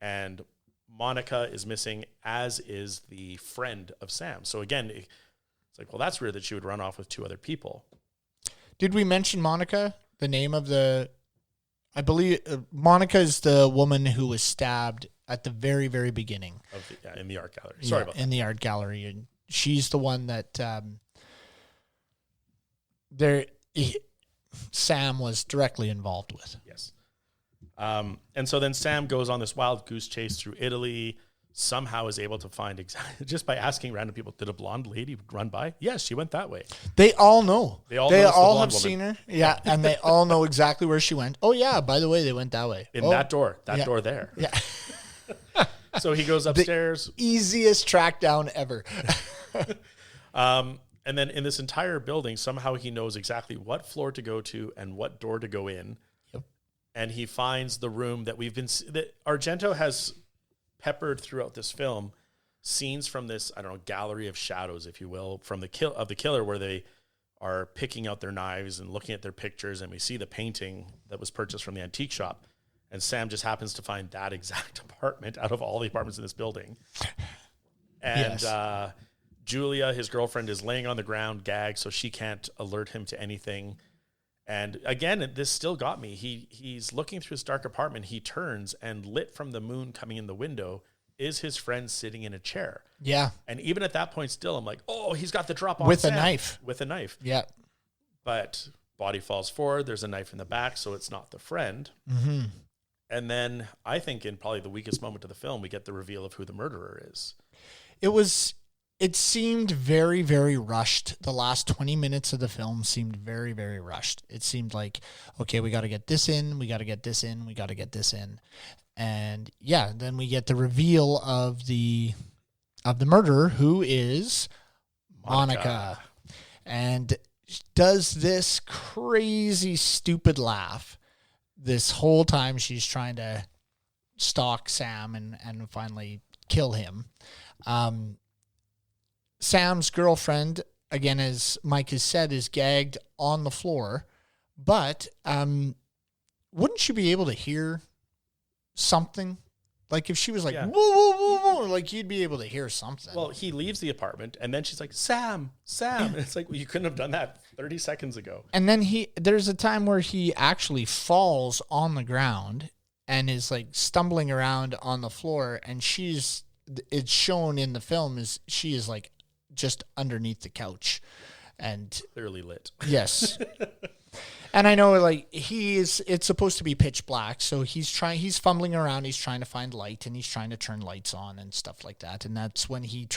And Monica is missing, as is the friend of Sam. So again, it's like, well, that's weird that she would run off with two other people. Did we mention Monica? The name of I believe Monica is the woman who was stabbed at the very, very beginning. In the art gallery. Sorry about that. In the art gallery. And she's the one that Sam was directly involved with. Yes. And so then Sam goes on this wild goose chase through Italy, somehow is able to find, just by asking random people, did a blonde lady run by? Yes, she went that way. They all know. They all have seen her. Yeah, and they all know exactly where she went. Oh, yeah, by the way, they went that way. That door there. Yeah. So he goes upstairs. The easiest track down ever. And then in this entire building, somehow he knows exactly what floor to go to and what door to go in. Yep. And he finds the room that that Argento has peppered throughout this film, scenes from this, I don't know, gallery of shadows, if you will, from the killer, where they are picking out their knives and looking at their pictures, and we see the painting that was purchased from the antique shop. And Sam just happens to find that exact apartment out of all the apartments in this building. And Yes. Julia, his girlfriend, is laying on the ground, gagged, so she can't alert him to anything. And again, this still got me. He's looking through his dark apartment. He turns, and lit from the moon coming in the window is his friend sitting in a chair. Yeah. And even at that point still, I'm like, oh, he's got the drop on With a Sam. knife. With a knife. Yeah. But body falls forward. There's a knife in the back, so it's not the friend. Mm-hmm. And then I think in probably the weakest moment of the film, we get the reveal of who the murderer is. It seemed very, very rushed. The last 20 minutes of the film seemed very, very rushed. It seemed like, okay, we got to get this in, we got to get this in, we got to get this in. And yeah, then we get the reveal of the murderer, who is Monica. And does this crazy, stupid laugh this whole time she's trying to stalk Sam and finally kill him. Sam's girlfriend, again, as Mike has said, is gagged on the floor. But wouldn't you be able to hear something? Like if she was like, Yeah. whoa, whoa, whoa, whoa, like you'd be able to hear something. Well, he leaves the apartment, and then she's like, Sam. And it's like, well, you couldn't have done that 30 seconds ago. And then there's a time where he actually falls on the ground and is like stumbling around on the floor, and it's shown in the film is she is like just underneath the couch, and Clearly lit. yes. And I know like it's supposed to be pitch black, so he's fumbling around, he's trying to find light, and he's trying to turn lights on and stuff like that. And that's when he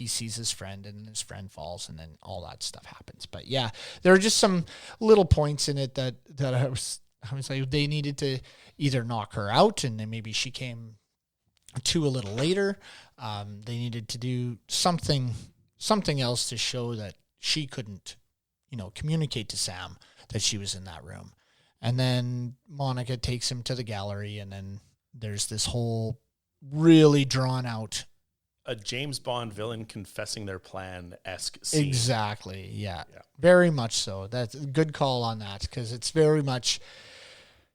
sees his friend, and his friend falls, and then all that stuff happens. But yeah, there are just some little points in it that I was like, they needed to either knock her out, and then maybe she came to a little later. They needed to do something else to show that she couldn't, communicate to Sam that she was in that room. And then Monica takes him to the gallery, and then there's this whole really drawn out, A James Bond villain confessing their plan-esque scene. exactly. Yeah, very much so. That's a good call on that, because it's very much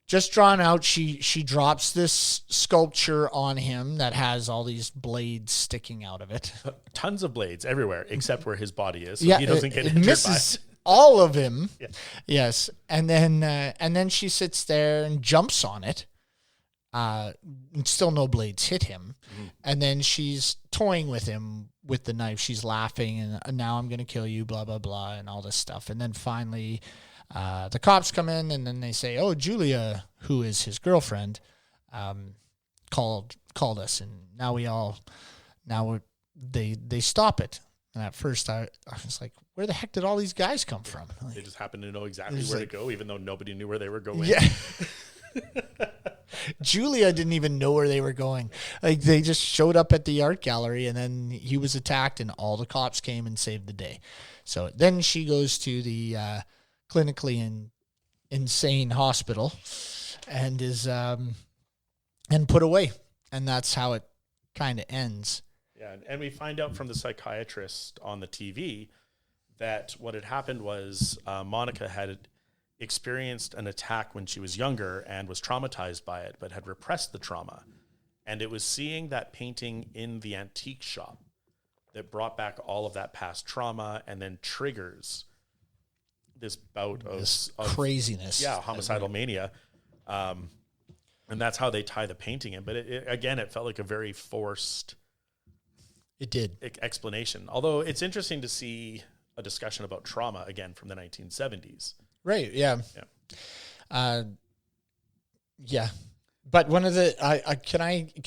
just drawn out. She drops this sculpture on him that has all these blades sticking out of it. Tons of blades everywhere, except where his body is. So Yeah, he doesn't get it injured misses all of him. Yeah. Yes, and then she sits there and jumps on it. And still no blades hit him. Mm-hmm. And then she's toying with him with the knife. She's laughing, and now I'm going to kill you, blah, blah, blah, and all this stuff. And then finally, the cops come in, and then they say, oh, Julia, who is his girlfriend, called us. And they stop it. And at first I was like, where the heck did all these guys come from? They just happened to know exactly where to go, even though nobody knew where they were going. Yeah. Julia didn't even know where they were going. Like, they just showed up at the art gallery, and then he was attacked, and all the cops came and saved the day. So then she goes to the clinically insane hospital and is and put away. And that's how it kind of ends. Yeah, and we find out from the psychiatrist on the TV that what had happened was Monica had experienced an attack when she was younger and was traumatized by it, but had repressed the trauma. And it was seeing that painting in the antique shop that brought back all of that past trauma and then triggers this bout of craziness. Yeah, homicidal mania. And that's how they tie the painting in. But it felt like a very forced... It did. Explanation. Although it's interesting to see a discussion about trauma again from the 1970s. Right. Yeah. Yeah. Yeah. But one of the can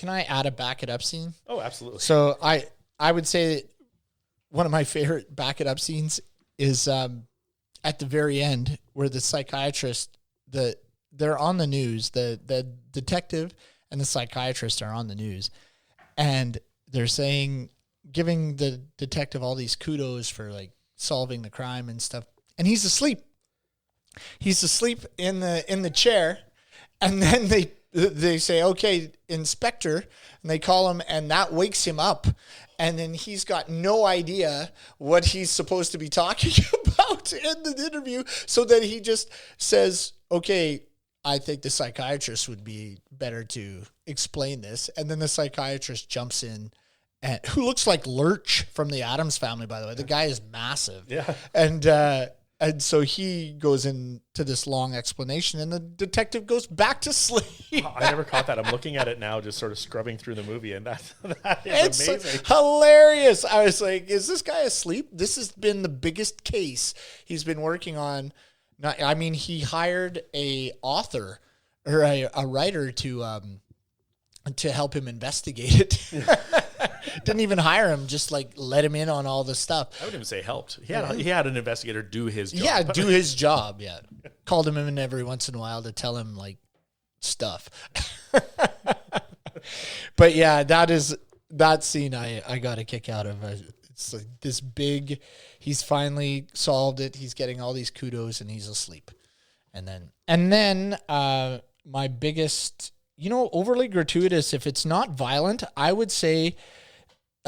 I add a back it up scene? Oh, absolutely. So I would say that one of my favorite back it up scenes is at the very end, where the psychiatrist, they're on the news, the detective and the psychiatrist are on the news, and they're saying giving the detective all these kudos for like solving the crime and stuff. And he's asleep. He's asleep in the chair. And then they say, okay, Inspector, and they call him, and that wakes him up. And then he's got no idea what he's supposed to be talking about in the interview. So then he just says, okay, I think the psychiatrist would be better to explain this. And then the psychiatrist jumps in, and who looks like Lurch from the Addams Family, by the way. The guy is massive. Yeah. And so he goes into this long explanation, and the detective goes back to sleep. I never caught that. I'm looking at it now, just sort of scrubbing through the movie, and that is It's amazing. hilarious. I was like, is this guy asleep? This has been the biggest case he's been working on. He hired a author or a writer to help him investigate it. Didn't even hire him, just like let him in on all the stuff. I wouldn't even say helped. He had an investigator do his job. Yeah, do his job. Yeah. Called him in every once in a while to tell him like stuff. But yeah, that scene I got a kick out of. It's like this big, he's finally solved it. He's getting all these kudos and he's asleep. And then my biggest, overly gratuitous, if it's not violent, I would say,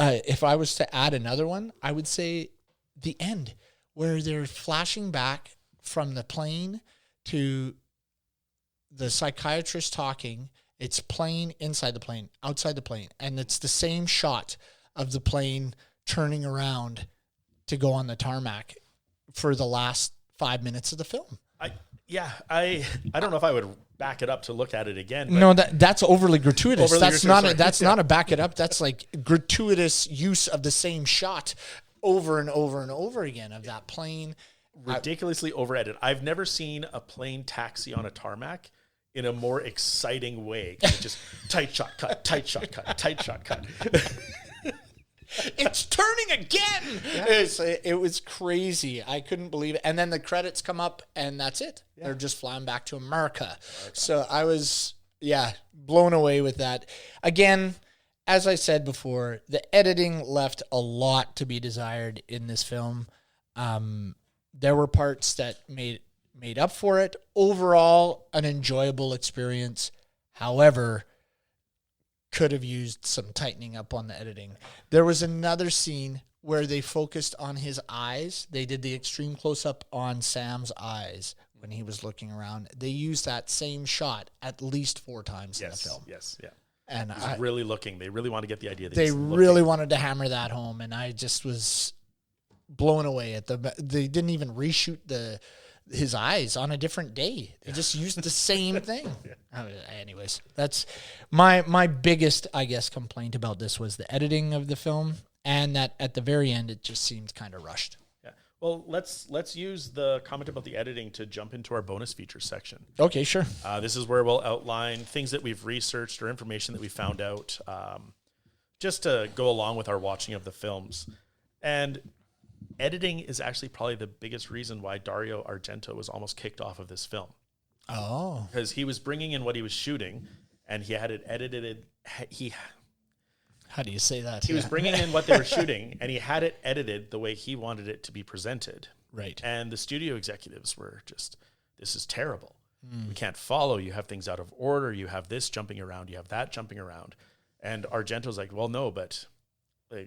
if I was to add another one, I would say the end, where they're flashing back from the plane to the psychiatrist talking. It's plane, inside the plane, outside the plane. And it's the same shot of the plane turning around to go on the tarmac for the last 5 minutes of the film. I don't know if I would back it up to look at it again. But No, that's overly gratuitous. That's not sorry. a back it up. That's like gratuitous use of the same shot over and over and over again of that plane. ridiculously over-edited. I've never seen a plane taxi on a tarmac in a more exciting way. It's just tight shot cut, tight shot cut, tight shot cut. It's turning again. Yeah. It was crazy. I couldn't believe it. And then the credits come up, and that's it. Yeah. They're just flying back to America. So I was, blown away with that. Again, as I said before, the editing left a lot to be desired in this film. There were parts that made up for it. Overall, an enjoyable experience. However, could have used some tightening up on the editing. There was another scene where they focused on his eyes. They did the extreme close-up on Sam's eyes when he was looking around. They used that same shot at least 4 times in the film. Yes. And he's really looking. They really want to get the idea that they he's really looking. wanted to hammer that home, and I just was blown away at they didn't even reshoot his eyes on a different day. They just used the same thing. Anyways, that's my biggest, I guess, complaint about this was the editing of the film, and that at the very end it just seemed kind of rushed. Yeah. Well, let's use the comment about the editing to jump into our bonus features section. Okay, sure. This is where we'll outline things that we've researched or information that we found out, just to go along with our watching of the films. And editing is actually probably the biggest reason why Dario Argento was almost kicked off of this film. Oh. Because he was bringing in what he was shooting, and he had it edited. How do you say that? He was bringing in what they were shooting, and he had it edited the way he wanted it to be presented. Right. And the studio executives were just, this is terrible. We can't follow. You have things out of order. You have this jumping around. You have that jumping around. And Argento's like, well, no, but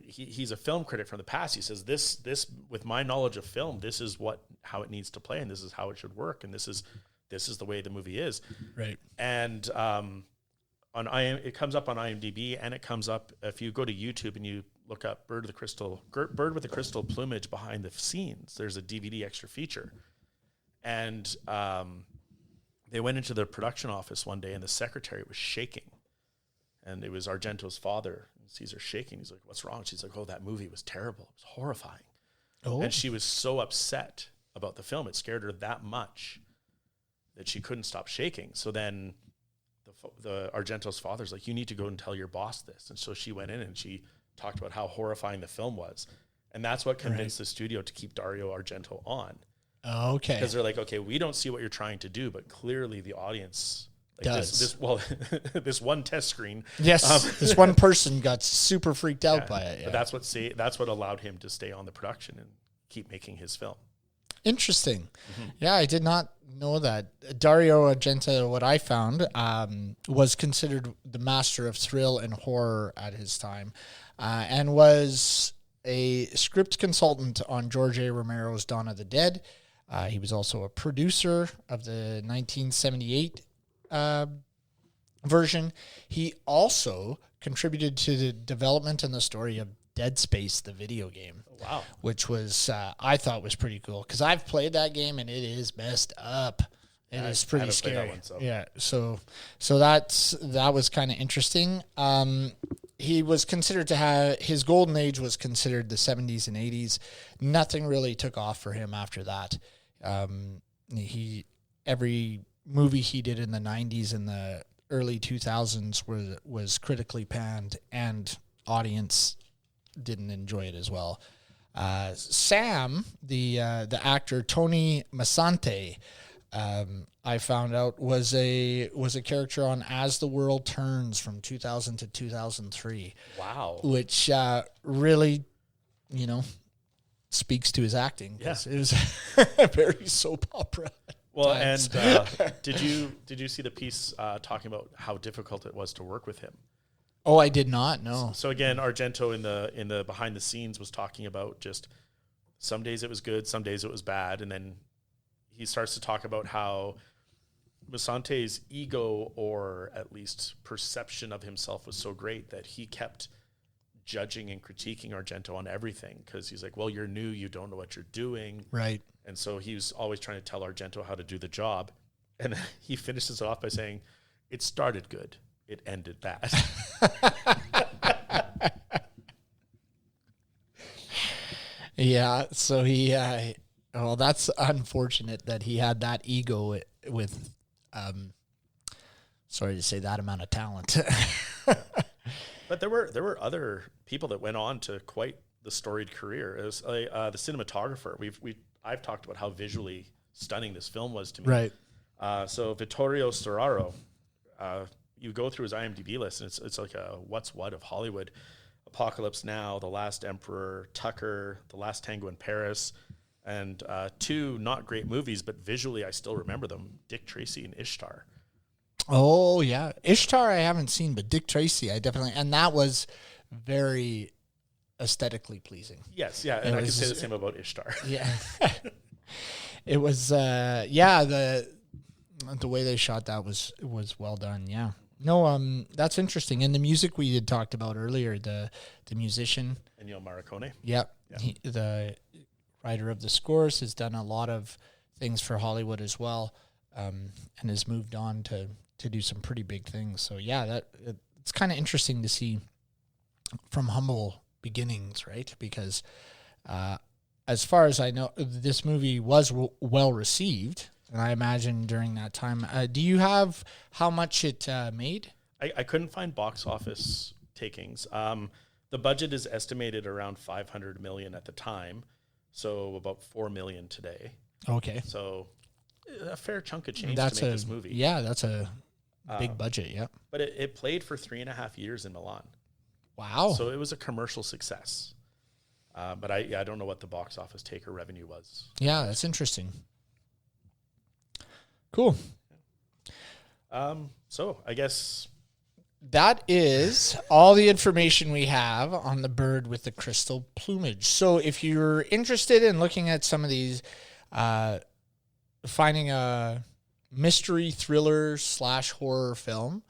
he's a film critic from the past. He says, this with my knowledge of film, this is how it needs to play, and this is how it should work, and this is the way the movie is. Right. And it comes up on IMDb, and it comes up if you go to YouTube and you look up Bird with the Crystal Plumage Behind the Scenes. There's a DVD extra feature. And they went into the production office one day, and the secretary was shaking. And it was Argento's father. And sees her shaking. He's like, what's wrong? She's like, oh, that movie was terrible. It was horrifying. Oh. And she was so upset about the film. It scared her that much that she couldn't stop shaking. So then the Argento's father's like, you need to go and tell your boss this. And so she went in and she talked about how horrifying the film was. And that's what convinced the studio to keep Dario Argento on. Okay. Because they're like, okay, we don't see what you're trying to do, but clearly the audience does. This one test screen. Yes, this one person got super freaked out by it. Yeah. But that's what allowed him to stay on the production and keep making his film. Interesting. Yeah, I did not know that. Dario Argento, what I found, was considered the master of thrill and horror at his time, and was a script consultant on George A. Romero's Dawn of the Dead. He was also a producer of the 1978 version. He also contributed to the development and the story of Dead Space, the video game. Wow. Which was, I thought was pretty cool, because I've played that game and it is messed up. It is pretty scary. Yeah. So that was kind of interesting. He was considered to have, his golden age was considered the 70s and 80s. Nothing really took off for him after that. Every movie he did in the 90s and the early 2000s was critically panned, and audience didn't enjoy it as well. Sam, the actor Tony Masante, I found out was a character on As the World Turns from 2000 to 2003. Wow. Which really, speaks to his acting. Yeah. It was very soap opera. Well, times. and did you see the piece talking about how difficult it was to work with him? Oh, I did not. No. So again, Argento in the behind the scenes was talking about just some days it was good, some days it was bad, and then he starts to talk about how Masante's ego, or at least perception of himself, was so great that he kept judging and critiquing Argento on everything, because he's like, well, you're new, you don't know what you're doing. Right. And so he was always trying to tell Argento how to do the job. And he finishes it off by saying, it started good, it ended bad. Yeah, so he, well, that's unfortunate that he had that ego with, sorry to say, that amount of talent. But there were other people that went on to quite the storied career. It was the cinematographer. I've talked about how visually stunning this film was to me. Right. So Vittorio Storaro, you go through his IMDb list, and it's like a what's what of Hollywood. Apocalypse Now, The Last Emperor, Tucker, The Last Tango in Paris, and two not great movies, but visually I still remember them, Dick Tracy and Ishtar. Oh, yeah. Ishtar I haven't seen, but Dick Tracy I definitely, and that was very aesthetically pleasing. Yes, yeah, and I can say the same about Ishtar. Yeah. It was, the way they shot that was well done, yeah. No, that's interesting. And the music we had talked about earlier, the musician. Ennio Morricone. Yep. Yeah. The writer of the scores has done a lot of things for Hollywood as well, and has moved on to do some pretty big things. So, yeah, it's kind of interesting to see from humble beginnings, right? Because as far as I know, this movie was well received. And I imagine during that time, do you have how much it made? I couldn't find box office takings. The budget is estimated around $500 million at the time, so about $4 million today. Okay, so a fair chunk of change to make this movie. Yeah, that's a big budget. Yeah, but it played for 3.5 years in Milan. Wow! So it was a commercial success. But I don't know what the box office taker revenue was. Yeah, that's interesting. Cool. So I guess that is all the information we have on the bird with the crystal plumage. So if you're interested in looking at some of these, finding a mystery thriller / horror film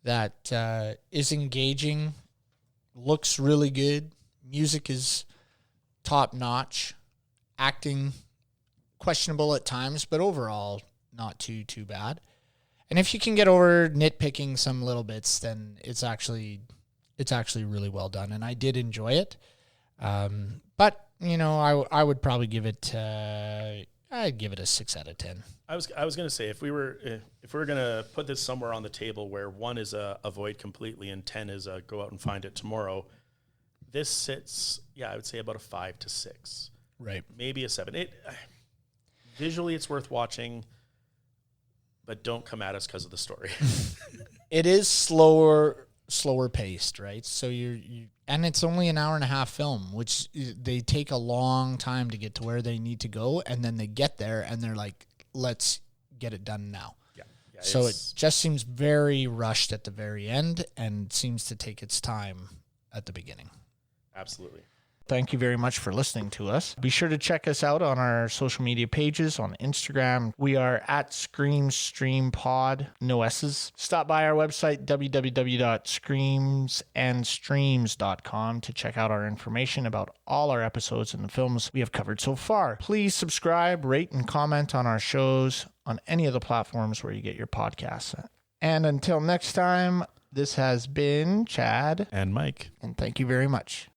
that is engaging, looks really good, music is top notch, acting questionable at times, but overall not too bad. And if you can get over nitpicking some little bits, then it's actually really well done, and I did enjoy it. But I would probably give it I'd give it a 6 out of 10. I was going to say, if we were going to put this somewhere on the table where 1 is a avoid completely and 10 is a go out and find it tomorrow, this sits, I would say about a 5 to 6. Right. Maybe a 7. Visually it's worth watching. But don't come at us because of the story. It is slower paced, right? So and it's only an hour and a half film, which they take a long time to get to where they need to go. And then they get there and they're like, let's get it done now. Yeah. So it just seems very rushed at the very end and seems to take its time at the beginning. Absolutely. Thank you very much for listening to us. Be sure to check us out on our social media pages on Instagram. We are at Scream Stream Pod, no S's. Stop by our website, www.screamsandstreams.com, to check out our information about all our episodes and the films we have covered so far. Please subscribe, rate, and comment on our shows on any of the platforms where you get your podcasts. And until next time, this has been Chad and Mike. And thank you very much.